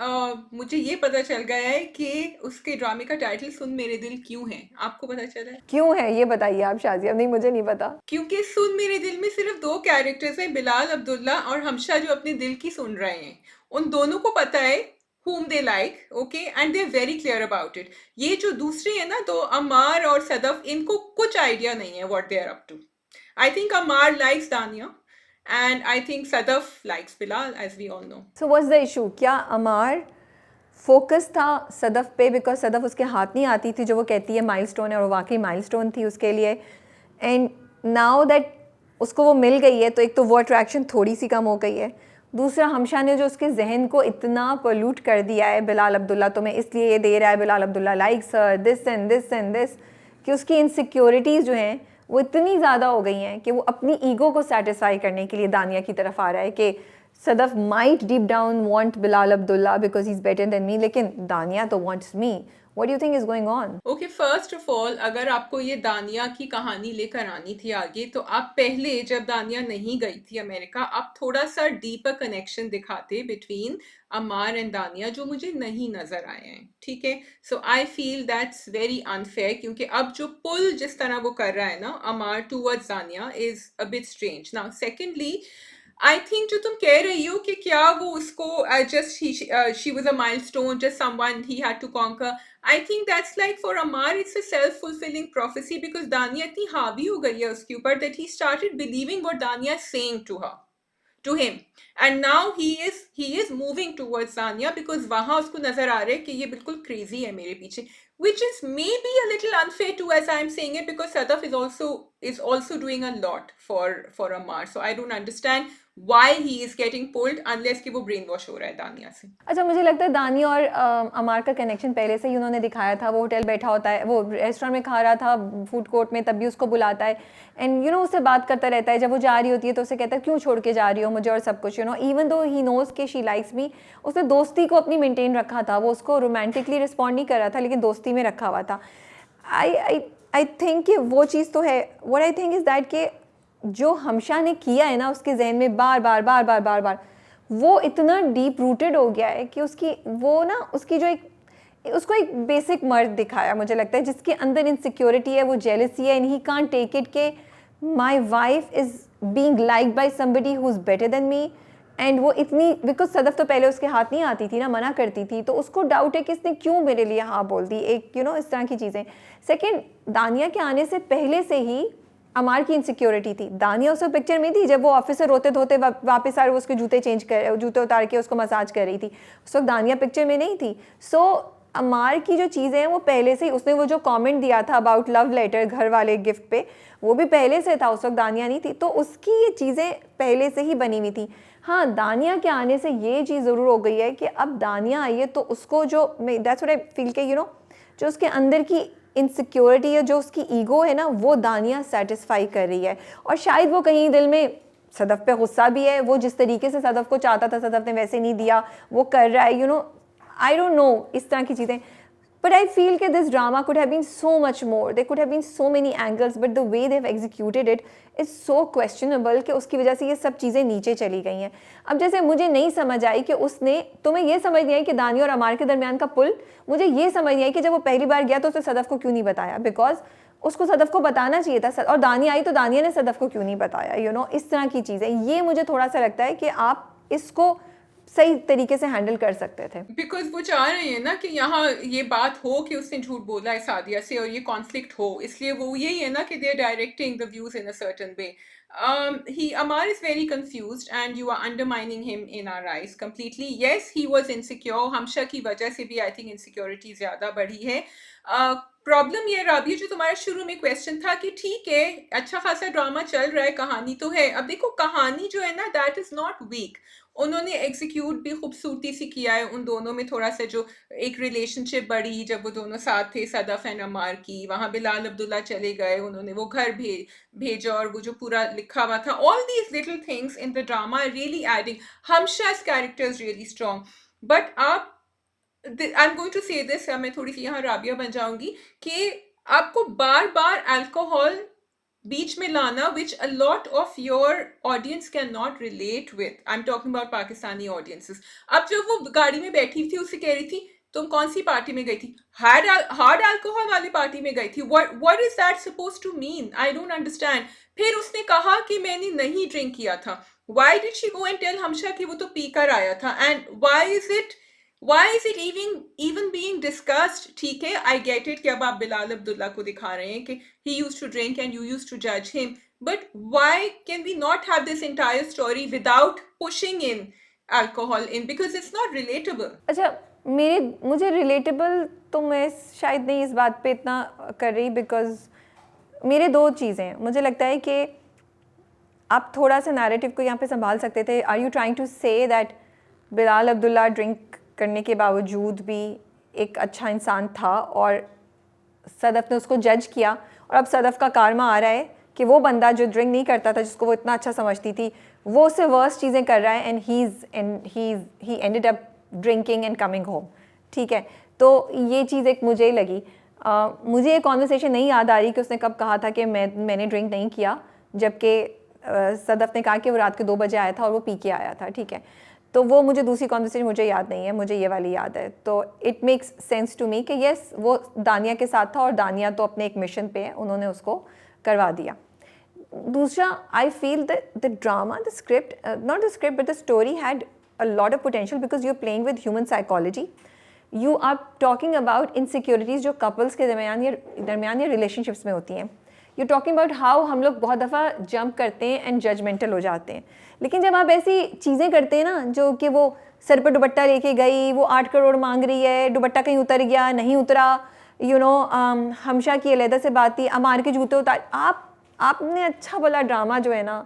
मुझे ये पता चल गया है कि उसके ड्रामे का टाइटल सुन मेरे दिल क्यों है. आपको पता चला है क्यों है? ये बताइए आप शाजिया. नहीं, मुझे नहीं पता. क्योंकि सुन मेरे दिल में सिर्फ दो कैरेक्टर्स हैं, बिलाल अब्दुल्ला और हमशा, जो अपने दिल की सुन रहे हैं. उन दोनों को पता है whom they like, okay, and they're very clear about it. ये जो दूसरे हैं ना, तो अमार और सदफ, इनको कुछ आइडिया नहीं है what they are up to. I think Amar likes Dania and I think Sadaf likes Bilal, as we all know. So what's the issue? क्या अमार फोकस था सदफ पे बिकॉज सदफ उसके हाथ नहीं आती थी, जो वो कहती है माइलस्टोन है, और वाकई माइलस्टोन थी उसके लिए. एंड नाउ दैट उसको वो मिल गई है तो एक तो वो अट्रैक्शन थोड़ी सी कम हो गई है. दूसरा, हमशा ने जो उसके जहन को इतना पोल्यूट कर दिया है, बिलाल अब्दुल्ला तुम्हें इसलिए ये दे रहा है, Bilal Abdullah likes her, this and this and this, कि उसकी इनसिक्योरिटीज़ जो हैं वो इतनी ज़्यादा हो गई हैं कि वो अपनी ईगो को सेटिस्फाई करने के लिए दानिया की तरफ आ रहा है कि Sadaf might deep down want Bilal Abdullah because he's better than me, लेकिन दानिया तो wants me. What do you think is going on? Okay, first of all अगर आपको ये दानिया की कहानी लेकर आनी थी आगे, तो आप पहले जब दानिया नहीं गई थी अमेरिका, आप थोड़ा सा डीपर कनेक्शन दिखाते बिटवीन अमार एंड दानिया, जो मुझे नहीं नजर आए हैं, ठीक है। So I feel that's very unfair, क्योंकि अब जो पुल जिस तरह वो कर रहा है ना Amar towards Dania is a bit strange. Now secondly, I think जो तुम कह रही हो कि क्या वो उसको just she was a milestone, just someone he had to conquer, I think that's like for Amar it's a self fulfilling prophecy, because Dania इतनी हावी हो गई है उसके ऊपर that he started believing what Dania is saying to him, and now he is moving towards Sanya because वहां उसको नजर आ रहा है कि ये बिल्कुल crazy है मेरे पीछे, which is maybe a little unfair too, as I am saying it, because Sadaf is also doing a lot for Amar, so I don't understand why he is getting pulled unless कि वो brain wash हो रहा है दानिया से। अच्छा, मुझे लगता है दानिया और अमार का कनेक्शन पहले से ही उन्होंने दिखाया था। वो होटल बैठा होता है, वो रेस्टोरेंट में खा रहा था फूड कोर्ट में, तब भी उसको बुलाता है एंड उससे बात करता रहता है। जब वो जा रही होती है तो उसे कहता है क्यों छोड़ के जा रही हो मुझे और सब कुछ, इवन दो ही नोज कि शी लाइक्स मी। उसने दोस्ती को अपनी मेंटेन रखा था, वो उसको रोमांटिकली रिस्पॉन्ड नहीं कर रहा था, लेकिन दोस्ती में रखा हुआ था। आई थिंक कि वो चीज़ तो है। What I think is that कि जो हमशा ने किया है ना उसके जहन में बार बार वो इतना डीप रूटेड हो गया है कि उसकी जो उसको एक बेसिक मर्द दिखाया, मुझे लगता है, जिसके अंदर इनसिक्योरिटी है, वो जेलसी है, and he can't take it के my wife is being liked by somebody who is better than me. And वो इतनी, बिकॉज सदफ तो पहले उसके हाथ नहीं आती थी ना, मना करती थी, तो उसको डाउट है कि इसने क्यों मेरे लिए हाँ बोल दी, एक इस तरह की चीज़ें। सेकेंड, दानिया के आने से पहले से ही अमार की इनसिक्योरिटी थी। दानिया उस पिक्चर में थी जब वो ऑफिस से रोते धोते वापस आ रहे, वो उसके जूते उतार के उसको मसाज कर रही थी, उस वक्त दानिया पिक्चर में नहीं थी। सो अमार की जो चीज़ें हैं वो पहले से ही, उसने वो जो कमेंट दिया था अबाउट लव लेटर घर वाले गिफ्ट पे, वो भी पहले से था, उस वक्त दानिया नहीं थी, तो उसकी ये चीज़ें पहले से ही बनी हुई थी। हाँ, दानिया के आने से ये चीज़ ज़रूर हो गई है कि अब दानिया आई है तो उसको जो दैट्स व्हाट आई फील के जो उसके अंदर की इनसिक्योरिटी है, जो उसकी ईगो है ना, वो दानिया सेटिस्फाई कर रही है। और शायद वो कहीं दिल में सदफ पे गुस्सा भी है, वो जिस तरीके से सदफ को चाहता था सदफ ने वैसे नहीं दिया, वो कर रहा है, आई डोंट नो, इस तरह की चीज़ें। बट आई फील कि this drama could have been so much more, they could have been so many angles, but the way they have executed it is so questionable कि उसकी वजह से ये सब चीज़ें नीचे चली गई हैं। अब जैसे मुझे नहीं समझ आई कि तुम्हें ये समझ नहीं आई कि दानिया और अमार के दरमियान का पुल, मुझे ये समझ नहीं आई कि जब वो पहली बार गया तो उसने सदफ को क्यों नहीं बताया, बिकॉज उसको सदफ को बताना चाहिए था, और दानिया आई तो दानिया ने सदफ को क्यों नहीं बताया, इस तरह की चीज़ें। ये मुझे थोड़ा सा लगता है कि आप इसको सही तरीके से हैंडल कर सकते थे। बिकॉज वो चाह रहे हैं ना कि यहाँ ये बात हो कि उसने झूठ बोला है सादिया से और ये कॉन्फ्लिक्ट हो, इसलिए वो यही है ना कि they are directing the views in a certain way. Amar is very confused and you are undermining him in our eyes completely. Yes, he was insecure. हमशा की वजह से भी I think insecurity ज़्यादा बढ़ी है। प्रॉब्लम ये राबिया, जो तुम्हारा शुरू में क्वेश्चन था कि ठीक है अच्छा खासा ड्रामा चल रहा है, कहानी तो है, अब देखो कहानी जो है ना दैट इज नॉट वीक, उन्होंने एग्जीक्यूट भी खूबसूरती से किया है। उन दोनों में थोड़ा सा जो एक रिलेशनशिप बढ़ी जब वो दोनों साथ थे, सदफ एंड अमार की, वहाँ बिलाल अब्दुल्ला चले गए, उन्होंने वो घर भेजा और वो जो पूरा लिखा हुआ था, all these little things in the drama really adding. हमशा's character is really strong, but आप I am going to say this, मैं थोड़ी सी यहाँ राबिया बन जाऊंगी, कि आपको बार बार अल्कोहल बीच में लाना, which a lot of your audience cannot relate with. I'm talking about Pakistani audiences. अब जब वो गाड़ी में बैठी थी, उससे कह रही थी तुम कौन सी पार्टी में गई थी, हार्ड अल्कोहल वाली पार्टी में गई थी, what is that supposed to mean? I don't understand. फिर उसने कहा कि मैंने नहीं ड्रिंक किया था। Why did she go and tell हमशा कि वो तो पी कर आया था? And why is it even being discussed? ठीक है, I get it कि अब आप बिलाल अब्दुल्ला को दिखा रहे हैं कि he used to drink and you used to judge him, but why can we not have this entire story without pushing in alcohol in, because it's not relatable. अच्छा, मुझे रिलेटेबल तो मैं शायद नहीं इस बात पे इतना कर रही, बिकॉज मेरे दो चीज़ें, मुझे लगता है कि आप थोड़ा सा नैरेटिव को यहाँ पे संभाल सकते थे। Are you trying to say that Bilal Abdullah drink करने के बावजूद भी एक अच्छा इंसान था और सदफ ने उसको जज किया, और अब सदफ का कारमा आ रहा है कि वो बंदा जो ड्रिंक नहीं करता था, जिसको वो इतना अच्छा समझती थी, वो उससे वर्स्ट चीज़ें कर रहा है and he ended up drinking and coming home, ठीक है। तो ये चीज़ एक मुझे लगी। मुझे ये कॉन्वर्सेशन नहीं याद आ रही कि उसने कब कहा था कि मैंने ड्रिंक नहीं किया, जबकि सदफ ने कहा कि वो रात के 2 बजे आया था और वो पी के आया था, ठीक है। तो वो मुझे दूसरी कॉन्वर्सेशन मुझे याद नहीं है, मुझे ये वाली याद है। तो it makes sense to me कि येस वो दानिया के साथ था और दानिया तो अपने एक मिशन पे है, उन्होंने उसको करवा दिया। दूसरा, I feel the drama, the script, not the script but the story had a lot of potential because you are playing with human psychology, you are talking about insecurities जो कपल्स के दरमियान या रिलेशनशिप्स में होती हैं। You talking about how हम लोग बहुत दफ़ा जंप करते हैं एंड जजमेंटल हो जाते हैं, लेकिन जब आप ऐसी चीज़ें करते हैं ना, जो कि वो सर पर दुपट्टा लेके गई, वो 8 करोड़ मांग रही है, दुपट्टा कहीं उतर गया, नहीं उतरा, हमशा की अलहदा से बात थी, मार के जूते उतार, आपने अच्छा भला ड्रामा जो है ना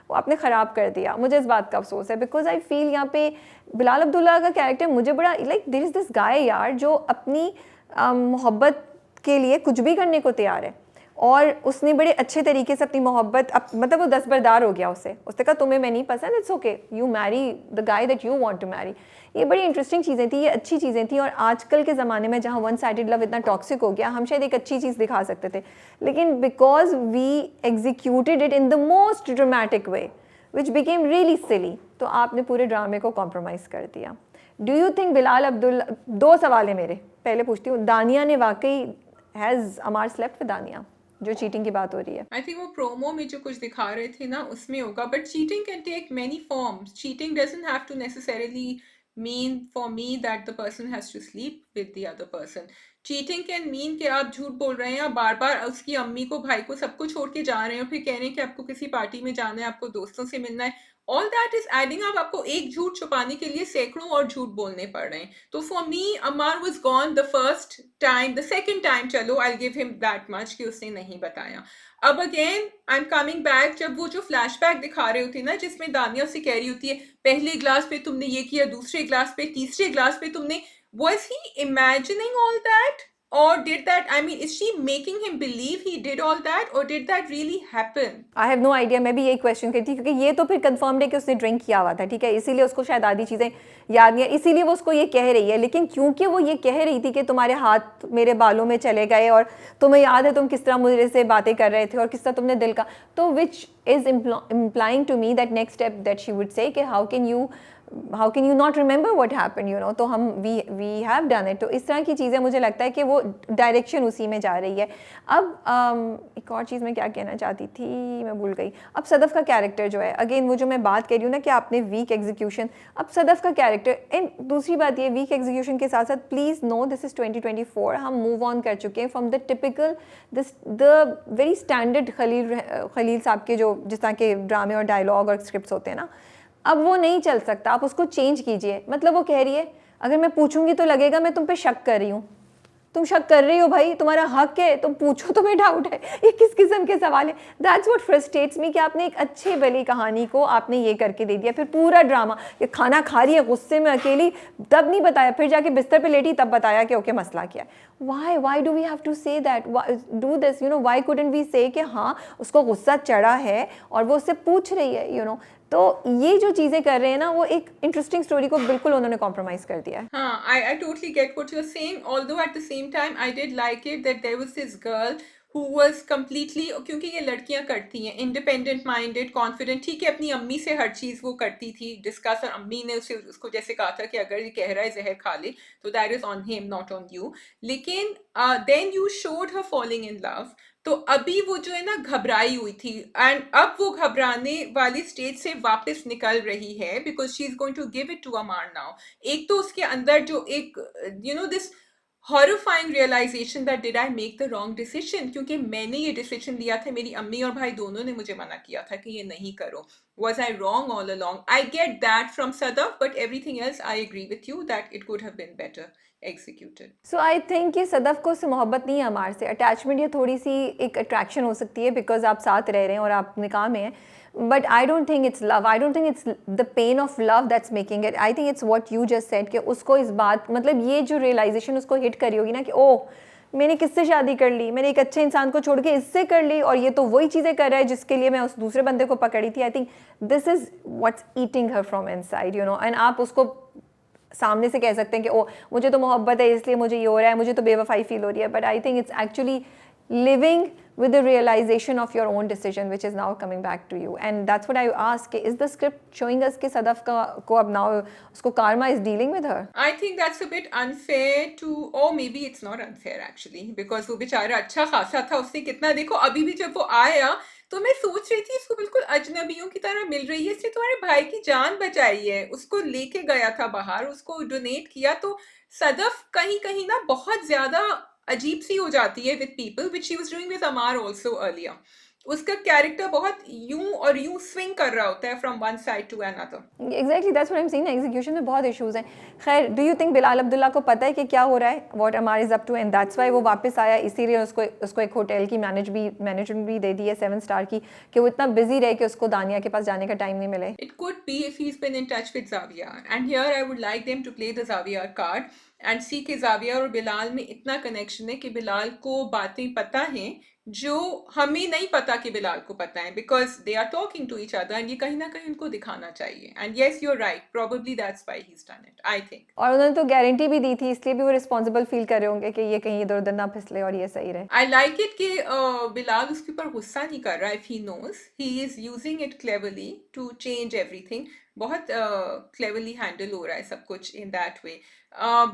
वो आपने ख़राब कर दिया। मुझे इस बात का अफसोस है बिकॉज आई फील यहाँ पे बिलाल अब्दुल्ला का कैरेक्टर मुझे बड़ा like there is this guy यार जो अपनी मोहब्बत के लिए कुछ भी करने को तैयार है, और उसने बड़े अच्छे तरीके से अपनी मोहब्बत मतलब वो दस्तबरदार हो गया उसने कहा तुम्हें मैं नहीं पसंद, it's okay, you marry the guy that you want to marry. ये बड़ी इंटरेस्टिंग चीज़ें थी, ये अच्छी चीज़ें थी, और आजकल के ज़माने में जहाँ वन साइडेड लव इतना टॉक्सिक हो गया, हम शायद एक अच्छी चीज़ दिखा सकते थे, लेकिन because we executed it in the most dramatic way which became really silly, तो आपने पूरे ड्रामे को कॉम्प्रोमाइज़ कर दिया। Do you think Bilal Abdullah, 2 सवाल है मेरे, पहले पूछती हूँ, दानिया ने वाकई हैज़ अमार स्लेप्ट विद दानिया, जो चीटिंग की बात हो रही है? आई थिंक वो प्रोमो में जो कुछ दिखा रहे थे ना उसमें होगा, but cheating can take many forms. Cheating doesn't have to necessarily mean for me that the person has to sleep with the other person. Cheating can mean कि आप झूठ बोल रहे हैं, आप बार बार उसकी अम्मी को, भाई को, सबको छोड़ के जा रहे हैं, फिर कह रहे हैं कि आपको किसी पार्टी में जाना है, आपको दोस्तों से मिलना है। All that is adding up, आपको एक झूठ छुपाने के लिए सैकड़ों और झूठ बोलने पड़ रहे हैं। तो for me Amar was gone the first time, the second time चलो I give him that much कि उसने नहीं बताया। अब again I am coming back, जब वो जो फ्लैशबैक दिखा रहे होती है ना, जिसमें दानिया से कह रही होती है पहले ग्लास पे तुमने ये किया, दूसरे ग्लास पे, तीसरे ग्लास पे तुमने, was he imagining all that? Or did that, I mean, is she making him believe he did all that? Or did that really happen? I have no idea, मैं भी यही क्वेश्चन करती, क्योंकि ये तो फिर कंफर्म्ड है कि उसने ड्रिंक किया हुआ था, ठीक है, इसीलिए उसको शायद आधी चीज़ें याद नहीं है, इसीलिए वो उसको ये कह रही है। लेकिन क्योंकि वो ये कह रही थी कि तुम्हारे हाथ मेरे बालों में चले गए और तुम्हें याद है तुम किस तरह मुझे से बातें कर रहे थे और किस तरह तुमने दिल का, तो which is implying to me that next step that she would say कि how can you not remember what happened, तो हम we have done it। तो इस तरह की चीज़ें मुझे लगता है कि वो डायरेक्शन उसी में जा रही है। अब एक और चीज़ मैं क्या कहना चाहती थी, मैं भूल गई। अब सदफ़ का कैरेक्टर जो है, अगेन वो जो मैं बात कर रही हूँ ना कि आपने वीक एग्जीक्यूशन, अब सदफ़ का कैरेक्टर, एंड दूसरी बात ये वीक एग्जीक्यूशन के साथ साथ प्लीज़ नो दिस इज़ 2024, हम मूव ऑन कर चुके हैं from the typical the very standard Khalil sahab के जो जिस तरह के ड्रामे और डायलॉग और स्क्रिप्ट्स होते हैं ना, अब वो नहीं चल सकता, आप उसको चेंज कीजिए। मतलब वो कह रही है अगर मैं पूछूंगी तो लगेगा मैं तुम पे शक कर रही हूँ, तुम शक कर रही हो भाई, तुम्हारा हक है, तुम पूछो, तुम्हें डाउट है, ये किस किस्म के सवाल है। दैट्स व्हाट फ्रस्ट्रेट्स मी कि आपने एक अच्छी भली कहानी को आपने ये करके दे दिया, फिर पूरा ड्रामा, ये खाना खा रही है गुस्से में अकेली, तब नहीं बताया, फिर जाके बिस्तर पे लेटी तब बताया कि ओके मसला क्या है। Why do we have to say that, do this, why couldn't we say कि हाँ उसको गुस्सा चढ़ा है और वो उससे पूछ रही है, तो ये जो चीज़ें कर रहे हैं ना, वो एक इंटरेस्टिंग स्टोरी को बिल्कुल उन्होंने कॉम्प्रोमाइज़ कर दिया है। हाँ, I totally get what you're saying, although at the same time I did like it that there was this girl who was completely, क्योंकि ये लड़कियां करती हैं, इंडिपेंडेंट माइंडेड, कॉन्फिडेंट, ठीक है, अपनी अम्मी से हर चीज़ वो करती थी डिस्कस, और अम्मी ने उसको जैसे कहा था कि अगर ये कह रहा है जहर खा ले तो that is on him not on you. लेकिन then you showed her falling in love, तो अभी वो जो है ना घबराई हुई थी, एंड अब वो घबराने वाली स्टेज से वापस निकल रही है because she is going to give it to Amar now. एक तो उसके अंदर जो एक this horrifying realization that did I make the wrong decision, क्योंकि मैंने ये डिसीजन लिया था, मेरी अम्मी और भाई दोनों ने मुझे मना किया था कि ये नहीं करो। Was I wrong all along? I get that from Sadaf, but everything else I agree with you that it could have been better executed. So I think कि सदफ को उससे मोहब्बत नहीं है अमार से, अटैचमेंट या थोड़ी सी एक अट्रैक्शन हो सकती है बिकॉज आप साथ रह रहे हैं और आप निकाह में हैं, but I don't think it's love, I don't think it's the pain of love that's making it, I think it's what you just said कि उसको इस बात, मतलब ये जो रियलाइजेशन उसको हिट करी होगी ना कि ओह मैंने किससे शादी कर ली, मैंने एक अच्छे इंसान को छोड़ के इससे कर ली, और ये तो वही चीज़ें कर रहा है जिसके लिए मैं उस दूसरे बंदे को पकड़ी थी. I think this is what's eating her from inside, you know. And आप उसको सामने से कह सकते हैं कि ओ मुझे तो मोहब्बत है इसलिए मुझे ये हो रहा है, मुझे तो बेवफाई फील हो रही है, but I think it's actually living with the realization of your own decision which is now coming back to you. And that's what I ask, is the script showing us कि सदफ को अब now उसको karma is dealing with her? I think that's a bit unfair to, or maybe it's not unfair actually, because वो बेचारा अच्छा खासा था, उसने कितना, देखो अभी भी जब वो आया तो मैं सोच रही थी इसको बिल्कुल अजनबियों की तरह मिल रही है, इसने तुम्हारे भाई की जान बचाई है, उसको लेके गया था बाहर, उसको डोनेट किया. तो सदफ कहीं कहीं ना बहुत ज्यादा अजीब सी हो जाती है with people, which she was doing with Amar also earlier. उसका कैरेक्टर बहुत यूं और यूं स्विंग कर रहा होता है from one side to another. Exactly, that's what I'm saying. Execution में बहुत इश्यूज हैं. खैर, do you think Bilal Abdullah को पता है कि क्या हो रहा है, what Amar is up to, and that's why वो वापस आया, इसीलिए उसको एक होटल की मैनेजमेंट भी दे दी है 7 स्टार की, कि वो इतना बिजी रहे कि उसको दानिया के पास जाने का टाइम नहीं मिले. It could be if he's been in touch with Xavier. And here I would like them to play the Xavier card and see कि Xavier और बिलाल में इतना कनेक्शन है कि बिलाल को बातें पता हैं जो हमें नहीं पता कि बिलाल को पता है, because they are talking to each other, and ये कहीं ना कहीं उनको दिखाना चाहिए. And yes, you're right, probably that's why he's done it, I think. और उन्होंने तो गारंटी भी दी थी, इसलिए भी वो रिस्पॉन्सिबल फील कर रहे होंगे कि ये कहीं इधर उधर ना फिसले और ये सही रहे. I like it कि बिलाल उसके ऊपर गुस्सा नहीं कर रहा. If he knows, he is using it cleverly to change everything. बहुत cleverly handle हो रहा है सब कुछ in that way.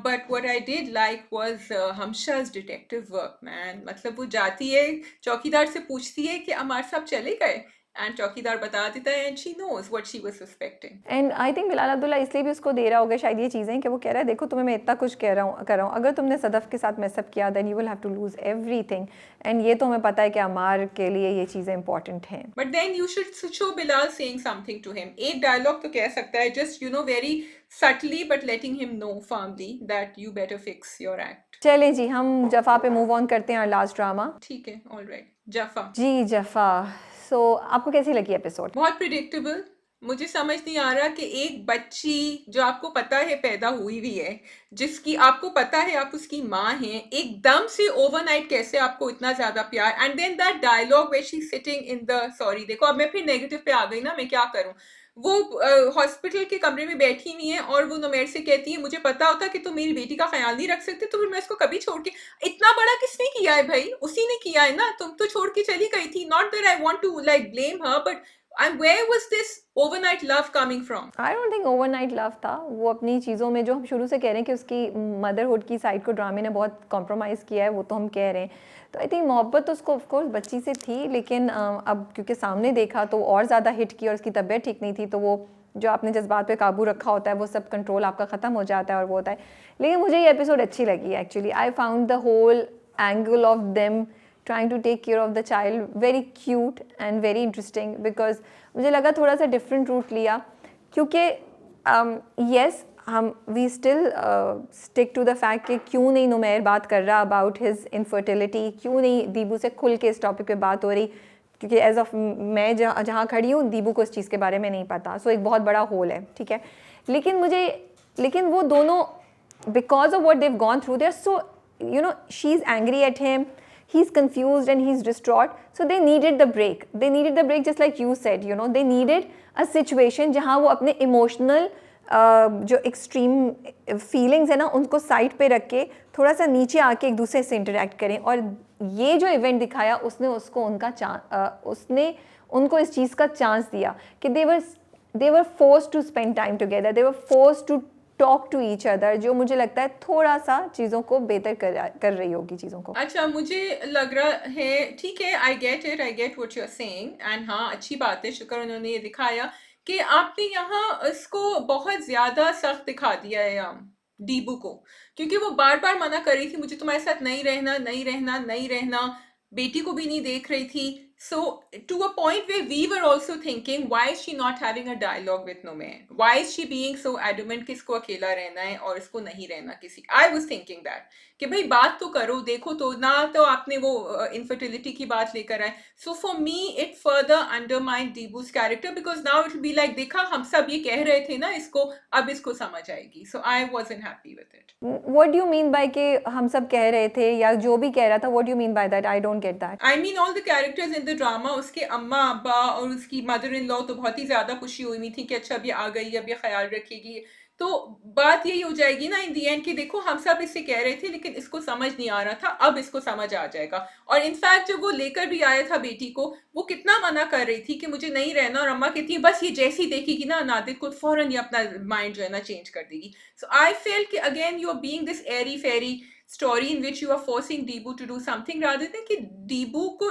But what I did like was हमशा's detective work, man. मतलब वो जाती है चौकीदार से पूछती है कि अमार साहब चले गए, एंड चौकीदार बता देता है, and she knows what she was suspecting. And I think Bilal Abdullah इसलिए भी उसको दे रहा होगा शायद ये चीज़ें, कि वो कह रहा है देखो तुम्हें मैं इतना कुछ कर रहा हूँ, अगर तुमने सदफ के साथ मैसअप किया then you will have to lose everything, and ये तो हमें पता है कि अमार के लिए ये चीज़ें इंपॉर्टेंट हैं. But then you should show Bilal saying something to him. एक डायलॉग तो कह सकता है, just you know very subtly, but letting him know firmly that you better fix your act. चलें जी, हम जफ़ा पे मूव ऑन करते हैं, और लास्ट ड्रामा. ठीक है, ऑल राइट. जफा जी जफ़ा. सो आपको कैसी लगी एपिसोड? बहुत प्रिडिक्टेबल. मुझे समझ नहीं आ रहा कि एक बच्ची जो आपको पता है पैदा हुई हुई है, जिसकी आपको पता है आप उसकी माँ हैं, एकदम से ओवरनाइट कैसे आपको इतना ज्यादा प्यार. And then that dialogue where she sitting in the, sorry देखो अब मैं फिर नेगेटिव पे आ गई ना, मैं क्या करूं. वो हॉस्पिटल के कमरे में बैठी हुई है और वो नुमेर से कहती है मुझे पता होता कि तुम मेरी बेटी का ख्याल नहीं रख सकते तो फिर मैं इसको कभी छोड़ के. इतना बड़ा किसने किया है भाई, उसी ने किया है ना, तुम तो छोड़ के चली गई थी. Not that I want to like blame her, but and where was this overnight love coming from? I don't think overnight love था. वो अपनी चीज़ों में, जो हम शुरू से कह रहे हैं कि उसकी मदरहुड की साइड को ड्रामे ने बहुत कॉम्प्रोमाइज़ किया है, वो तो हम कह रहे हैं. तो आई थिंक मोहब्बत तो उसको ऑफकोर्स बच्ची से थी, लेकिन अब क्योंकि सामने देखा तो और ज़्यादा हिट की, और उसकी तबीयत ठीक नहीं थी, तो वो जो आपने जज्बात पे काबू रखा होता है वो सब कंट्रोल आपका ख़त्म हो जाता है और वो होता है. लेकिन मुझे ये एपिसोड अच्छी लगी actually. I found the whole angle of them trying to take care of the child very cute and very interesting, because मुझे लगा थोड़ा सा different route लिया, क्योंकि yes हम we still stick to the fact कि क्यों नहीं नुमैर बात कर रहा about his infertility, क्यों नहीं दीबू से खुल के इस टॉपिक पे बात हो रही, क्योंकि एज ऑफ मैं जहाँ खड़ी हूँ दीबू को इस चीज़ के बारे में नहीं पता. सो एक बहुत बड़ा होल है, ठीक है. लेकिन वो दोनों because of what they've gone through, they're so, you know, she's angry at him, he's confused and he's distraught, so they needed the break. They needed the break, just like you said, you know, they needed a situation जहाँ वो अपने emotional जो extreme feelings है ना उनको side पे रख के थोड़ा सा नीचे आके एक दूसरे से इंटरेक्ट करें. और ये जो इवेंट दिखाया उसने उसने उनको इस चीज़ का चांस दिया कि they were forced to spend time together, they were forced to talk to each other, जो मुझे लगता है थोड़ा सा चीज़ों को बेहतर कर रही होगी चीज़ों को. अच्छा, मुझे लग रहा है ठीक है, I get what you are saying, and हाँ अच्छी बात है, शुक्र उन्होंने ये दिखाया कि आपने यहाँ इसको बहुत ज़्यादा सख्त दिखा दिया है दीबू को, क्योंकि वो बार बार मना कर रही थी मुझे तुम्हारे साथ नहीं रहना, बेटी को भी नहीं देख रही थी. So to a point where we were also thinking, why is she not having a dialogue with Nomair? Why is she being so adamant कि इसको अकेला रहना है और इसको नहीं रहना किसी? I was thinking that कि भाई बात तो करो, देखो तो ना, तो आपने वो infertility की बात लेकर आए. So for me it further undermined Deebu's character, because now it will be like, देखा हम सब ये कह रहे थे ना इसको, अब इसको समझ आएगी. So I wasn't happy with it. What do you mean by कि हम सब कह रहे थे या जो भी कह रहा था, what do you mean by that? I don't get that. I mean all the characters in the drama, उसके अम्मा अब्बा और उसकी मदर इन लॉ तो बहुत ही ज़्यादा खुशी हुई हुई थी कि अच्छा अब ये आ गई, अब ये ख्याल रखेगी. तो बात यही हो जाएगी ना इन दी एंड कि देखो हम सब इससे कह रहे थे लेकिन इसको समझ नहीं आ रहा था, अब इसको समझ आ जाएगा. और इनफैक्ट जब वो लेकर भी आया था बेटी को, वो कितना मना कर रही थी कि मुझे नहीं रहना, और अम्मा कहती है बस ये जैसी देखेगी ना नादिर को फौरन ये अपना माइंड जो है ना चेंज कर देगी. सो आई फेल्ट कि again you are being this airy fairy story in which you are forcing Deebu to do something, rather than कि Deebu को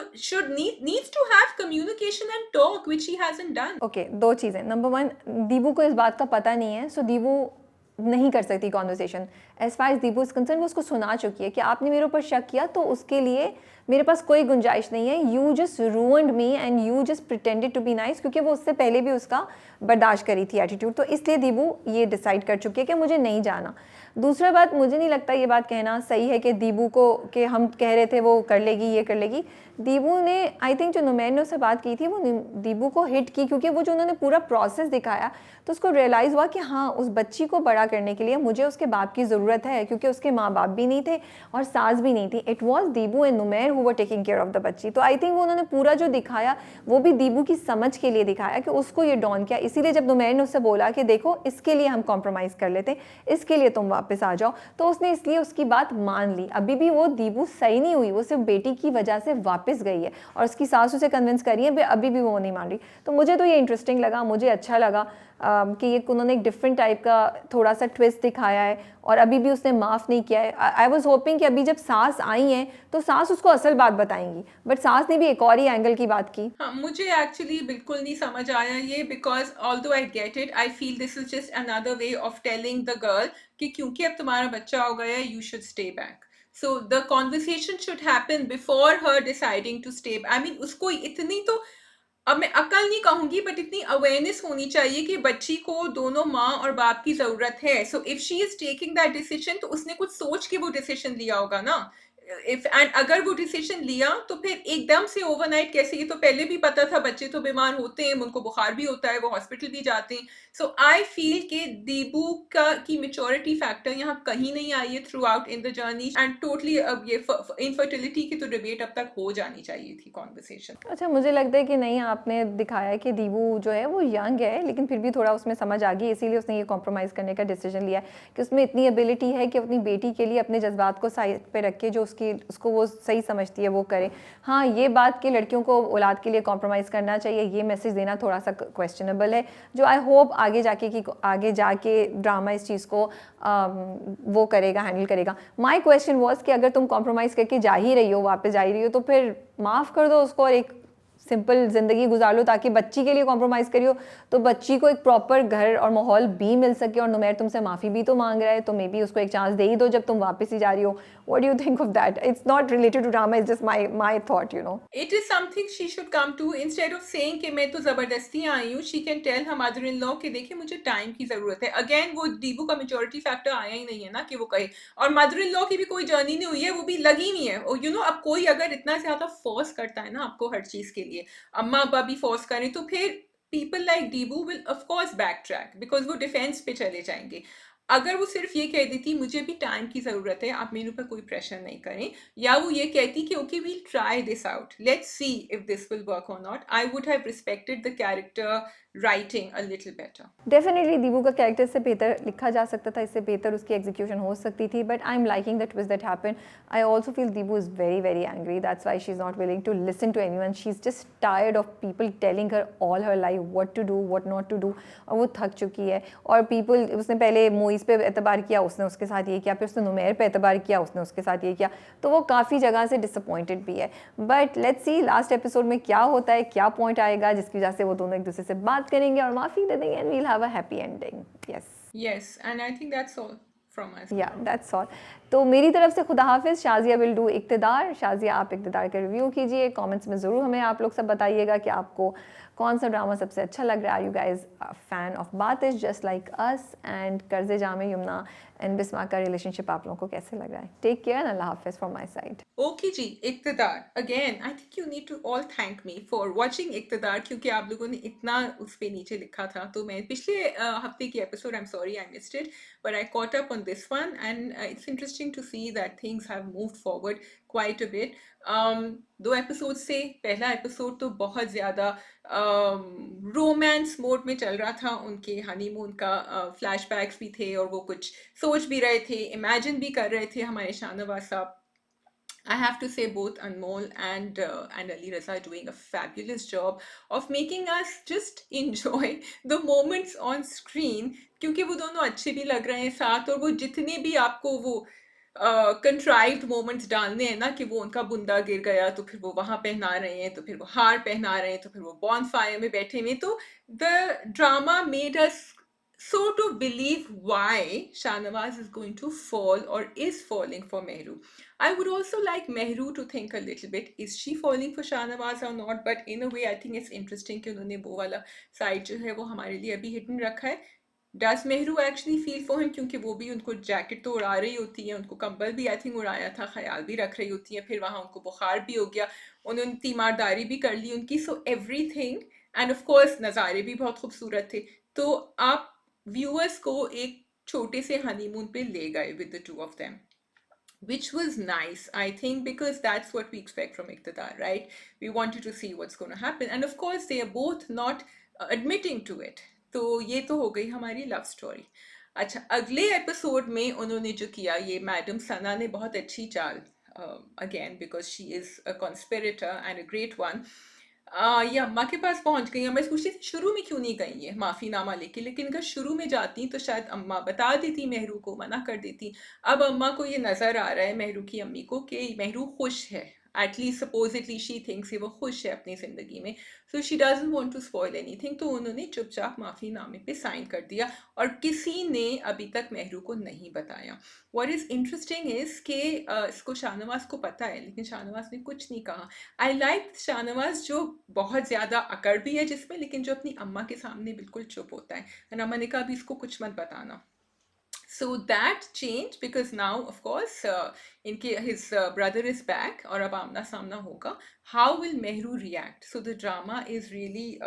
needs to have communication and talk, which he hasn't done. Okay, दो चीज़ें. Number one, दीबू को इस बात का पता नहीं है, सो दीबू नहीं कर सकती conversation. As far as Dibu is concerned, वो उसको सुना चुकी है कि आपने मेरे ऊपर शक किया तो उसके लिए मेरे पास कोई गुंजाइश नहीं है. You just ruined me and you just pretended to be nice, क्योंकि वो उससे पहले भी उसका बर्दाश्त करी थी एटीट्यूड. तो इसलिए दीबू ये डिसाइड कर चुकी है कि मुझे नहीं जाना. दूसरा बात, मुझे नहीं लगता ये बात कहना सही है कि दीबू को, कि हम कह रहे थे वो कर लेगी, ये कर लेगी. दीबू ने, आई थिंक जो नुमैर ने उससे बात की थी, वो दीबू को हिट की, क्योंकि वो जो उन्होंने पूरा प्रोसेस दिखाया तो उसको रियलाइज़ हुआ कि हाँ, उस बच्ची को बड़ा करने के लिए मुझे उसके बाप की ज़रूरत है, क्योंकि उसके माँ बाप भी नहीं थे और सास भी नहीं थी. It was Dibu and Numair who were taking care of the बच्ची. तो आई थिंक वो उन्होंने पूरा जो दिखाया वो भी दीबू की समझ के लिए दिखाया कि उसको ये डॉन किया. इसीलिए जब नुमैर ने उससे बोला कि देखो इसके लिए हम कॉम्प्रोमाइज़ कर लेते हैं, इसके लिए तुम वापस आ जाओ, तो उसने इसलिए उसकी बात मान ली. अभी भी वो दीबू सही नहीं हुई, वो सिर्फ बेटी की वजह से वापस गई है और उसकी सास उसे कन्विंस करी है, अभी भी वो नहीं मान रही. तो मुझे तो ये इंटरेस्टिंग लगा, मुझे अच्छा लगा कि ये उन्होंने एक डिफरेंट टाइप का थोड़ा सा ट्विस्ट दिखाया है, और अभी भी उसने माफ़ नहीं किया है. आई वॉज होपिंग कि अभी जब सास आई हैं तो सास उसको असल बात बताएंगी, बट सास ने भी एक और ही एंगल की बात की. हाँ, मुझे एक्चुअली बिल्कुल नहीं समझ आया ये, because although I get it, I feel this is just another way of telling the girl कि क्योंकि अब तुम्हारा बच्चा हो गया है, you should stay back. So the conversation should happen before her deciding to stay. I mean, उसको इतनी तो, अब मैं अकल नहीं कहूंगी, बट इतनी अवेयरनेस होनी चाहिए कि बच्ची को दोनों माँ और बाप की जरूरत है. So if she is taking that decision, तो उसने कुछ सोच के वो डिसीजन लिया होगा ना. इफ एंड अगर वो डिसीजन लिया तो फिर एकदम से ओवरनाइट कैसे, ये तो पहले भी पता था, बच्चे तो बीमार होते हैं, उनको बुखार भी होता है, वो हॉस्पिटल भी जाते हैं. सो आई फील कि दीबू का की मेच्योरिटी फैक्टर यहाँ कहीं नहीं आई है through out in the journey, and totally अब ये इनफर्टिलिटी की तो डिबेट अब तक हो जानी चाहिए थी कॉन्वर्सेशन. अच्छा, मुझे लगता है कि नहीं, आपने दिखाया है कि दीबू जो है वो यंग है, लेकिन फिर भी थोड़ा उसमें समझ आ गई, इसीलिए उसने ये कॉम्प्रोमाइज़ करने का डिसीजन लिया है कि उसमें इतनी एबिलिटी है कि अपनी बेटी के लिए अपने जज्बात को साइड पे रख के जो उसको वो सही समझती है वो करे. हाँ, ये बात कि लड़कियों को औलाद के लिए कॉम्प्रोमाइज़ करना चाहिए, ये मैसेज देना थोड़ा सा क्वेश्चनेबल है, जो आई होप आगे जाके ड्रामा इस चीज़ को वो करेगा, हैंडल करेगा. माई क्वेश्चन वॉज कि अगर तुम कॉम्प्रोमाइज़ करके जा ही रही हो, वापस जा ही रही हो, तो फिर माफ़ कर दो उसको और एक सिंपल ज़िंदगी गुजार लो, ताकि बच्ची के लिए कॉम्प्रोमाइज़ करियो तो बच्ची को एक प्रॉपर घर और माहौल भी मिल सके. और नुमैर तुमसे माफ़ी भी तो मांग रहा है, तो मे बी उसको एक चांस दे ही दो जब तुम वापस ही जा रही हो. What do you think of that? It's not related to drama, it's just my thought, you know. It is something she should come to, instead of saying कि मैं तो ज़बरदस्ती आई हूँ. She can tell her mother-in-law कि देखिए मुझे time की ज़रूरत है. Again वो दीबू का मेच्योरिटी फैक्टर आया ही नहीं है ना कि वो कहे, और मदर-इन-लॉ की भी कोई जर्नी नहीं हुई है, वो भी लगी नहीं है. और अब कोई अगर इतना ज़्यादा फोर्स करता है ना आपको हर चीज़ के लिए, अम्मा अब्बा भी फोर्स करें, तो फिर people like Dibu will of course back track, because वो डिफेंस पे चले जाएंगे. अगर वो सिर्फ ये कह देती मुझे भी टाइम की ज़रूरत है, आप मेरे ऊपर कोई प्रेशर नहीं करें, या वो ये कहती कि okay we'll try this out, let's see if this will work और not, I would have respected the character writing a little better. Definitely Dibu का कैरेक्टर इससे बेहतर लिखा जा सकता था, इससे बेहतर उसकी एग्जीक्यूशन हो सकती थी, but I am liking the twist that happened. I also feel Dibu is very very angry, that's why she is not willing to listen to anyone. She is just tired of people telling her all her life what to do what not to do, और वो थक चुकी है. और people, उसने पहले मोइज़ पे एतबार किया, उसने उसके साथ ये किया, फिर उसने नुमैर पे एतबार किया, उसने उसके साथ ये किया, तो वो काफ़ी जगह से डिसअपॉइंटेड भी है. But let's see last episode में क्या होता है, क्या पॉइंट आएगा जिसकी वजह से वो दोनों एक दूसरे से बात करेंगे और माफ़ी दे देंगे, and we'll have a happy ending. Yes, and I think that's all from us. Yeah, that's all. तो मेरी तरफ से खुदा हाफिज़। Shazia will do Iqtidar. शाज़िया आप इक़्तिदार का रिव्यू कीजिए, कमेंट्स में ज़रूर हमें आप लोग सब बताइएगा कि आपको कौन सा ड्रामा सबसे अच्छा लग रहा है। Are you guys fan of Baatish just like us, and कर्ज़े जामे यमुना एंड बिस्मा का रिलेशनशिप आप लोगों को कैसे लग रहा है। टेक केयर एंड अल्लाह हाफिज़ फ्रॉम माई साइड। ओके जी, Iqtidar again I think you need to all thank me for watching Iqtidar, क्योंकि आप लोगों ने इतना उस पे नीचे लिखा था। तो मैं पिछले हफ्ते की episode, I am sorry I missed it, but I caught up on this one and it's interesting to see that things have moved forward quite a bit. 2 episode से पहला एपिसोड तो बहुत ज़्यादा रोमांस मोड में चल रहा था। उनके हनीमून का फ्लैशबैक्स भी थे और वो कुछ सोच भी रहे थे, इमेजिन भी कर रहे थे हमारे शाहनवाज साहब। I have to say both Anmol and Ali Raza are doing a fabulous job of making us just enjoy the moments on screen, क्योंकि वो दोनों अच्छे भी लग रहे हैं साथ, और वो जितने भी आपको वो कंट्राइव्ड मोमेंट्स डालने हैं ना, कि वो उनका बुंदा गिर गया तो फिर वो वहां पहना रहे हैं, तो फिर वो हार पहना रहे हैं, तो फिर वो बॉन फायर में बैठे हुए, तो the drama made us sort of believe why Shahnawaz is going to fall or is falling for Mehru. I would also like Mehru to think a little bit, is she falling for Shahnawaz or not? But in a way, I think it's interesting कि उन्होंने वो वाला side जो है वो हमारे लिए अभी hidden रखा है. Does Mehru actually feel for him? क्योंकि वो भी उनको जैकेट तो उड़ा रही होती है, उनको कंबल भी आई थिंक उड़ाया था, ख्याल भी रख रही होती है, फिर वहाँ उनको बुखार भी हो गया, उन्होंने तीमारदारी भी कर ली उनकी. So everything, end of course नज़ारे भी बहुत खूबसूरत थे. तो आप व्यूअर्स को एक छोटे से हनीमून पे ले गए with the two of them, which was nice, I think, because that's what we expect from Iqtidar, right? We wanted to see what's going to happen, and of course they are both not admitting to it. तो ये तो हो गई हमारी love story. अच्छा, अगले episode में उन्होंने जो किया, ये मैडम सना ने बहुत अच्छी चाल, again because she is a conspirator and a great one, ये अम्मा के पास पहुंच गई. मैं सोचती थी शुरू में क्यों नहीं गई ये माफ़ीनामा लेके, लेकिन अगर शुरू में जाती तो शायद अम्मा बता देती, मेहरू को मना कर देती. अब अम्मा को ये नज़र आ रहा है, मेहरू की अम्मी को, कि मेहरू खुश है. एटलीस्ट सपोजिटली शी थिंक्स वो खुश है अपनी ज़िंदगी में. So she doesn't want to spoil anything. तो उन्होंने चुपचाप माफ़ीनामे पे साइन कर दिया और किसी ने अभी तक मेहरू को नहीं बताया. व्हाट इज़ इंटरेस्टिंग इज़ कि इसको शाहनवाज को पता है, लेकिन शाहनवाज ने कुछ नहीं कहा. आई लाइक शाहनवाज जो बहुत ज़्यादा अकड़ भी है जिसमें, लेकिन जो अपनी अम्मा के सामने बिल्कुल चुप होता है. एंड अम्मा ने कहा अभी इसको कुछ मत बताना. So that changed because now, of course, his brother is back और अब आमना सामना होगा. How will Mehru react? So the drama is really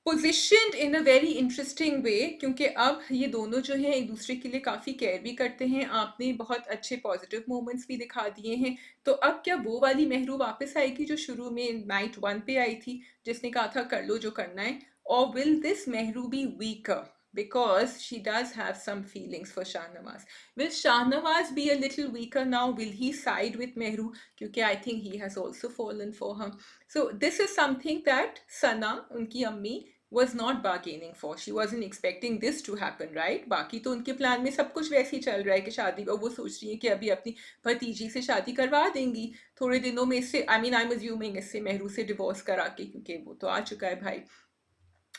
positioned in a very interesting way, क्योंकि अब ये दोनों जो हैं एक दूसरे के लिए काफ़ी केयर भी करते हैं. आपने बहुत अच्छे पॉजिटिव मोमेंट्स भी दिखा दिए हैं. तो अब क्या वो वाली मेहरू वापस आएगी जो शुरू में नाइट 1 पे आई थी, जिसने कहा था कर लो जो करना है? Or will this Mehru be weaker because she does have some feelings for Shahnawaz? Will Shahnawaz be a little weaker now? Will he side with Mehru? क्योंकि I think he has also fallen for her. So this is something that Sana, उनकी अम्मी, was not bargaining for. She wasn't expecting this to happen, right? बाकी तो उनके plan में सब कुछ वैसे ही चल रहा है कि शादी, वो सोच रही है कि अभी अपनी भतीजी से शादी करवा देंगी थोड़े दिनों में. इससे I mean I am assuming इससे मेहरू से डिवोर्स करा के, क्योंकि वो तो आ चुका है भाई.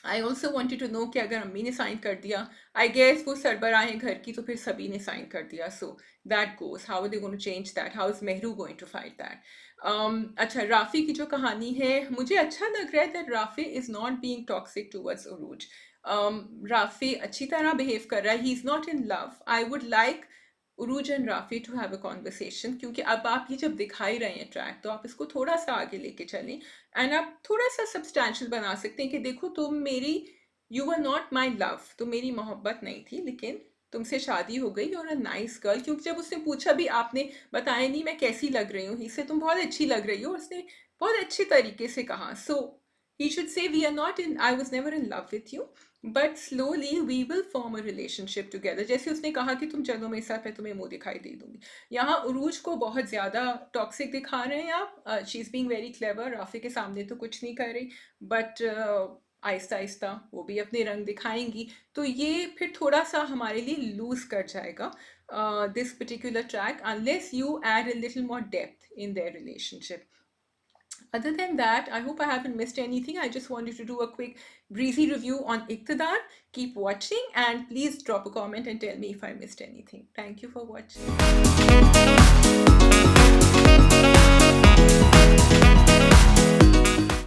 I also wanted to know कि अगर अम्मी ने साइन कर दिया, आई गेस वो सरबराह हैं घर की, तो फिर सभी ने साइन कर दिया. So that goes, how are they going to change that? How is Mehru going to fight that? अच्छा, राफी की जो कहानी है, मुझे अच्छा लग रहा है that Rafi is not being toxic towards Urooj. Rafi अच्छी तरह बिहेव कर रहा है. He is not in love. I would like Urooj and Rafi to have a conversation, क्योंकि अब आप ये जब दिखा ही रहे हैं ट्रैक, तो आप इसको थोड़ा सा आगे लेके चलें एंड आप थोड़ा सा सब्सटैंशियल बना सकते हैं कि देखो तुम मेरी, you are not my love, तो मेरी मोहब्बत नहीं थी, लेकिन तुमसे शादी हो गई और अ नाइस गर्ल. क्योंकि जब उसने पूछा भी, आपने बताया नहीं मैं कैसी लग रही हूँ, इससे तुम बहुत अच्छी लग रही हो, उसने बहुत अच्छे तरीके से कहा. सो he should say we are not in, I was never in love with you, but slowly we will form a relationship together. जैसे उसने कहा कि तुम चलो मेरे साथ, मैं तुम्हें मुंह दिखाई दे दूंगी. यहाँ उरूज को बहुत ज़्यादा टॉक्सिक दिखा रहे हैं आप. She is being very clever. Rafi के सामने तो कुछ नहीं कर रही, बट आहिस्ता आहिस्ता वो भी अपने रंग दिखाएंगी. तो ये फिर थोड़ा सा हमारे लिए लूज कर जाएगा this particular track, unless you add a little more depth in their relationship. Other than that, I hope I haven't missed anything. I just wanted to do a quick breezy review on Iqtidar. Keep watching and please drop a comment and tell me if I missed anything. Thank you for watching.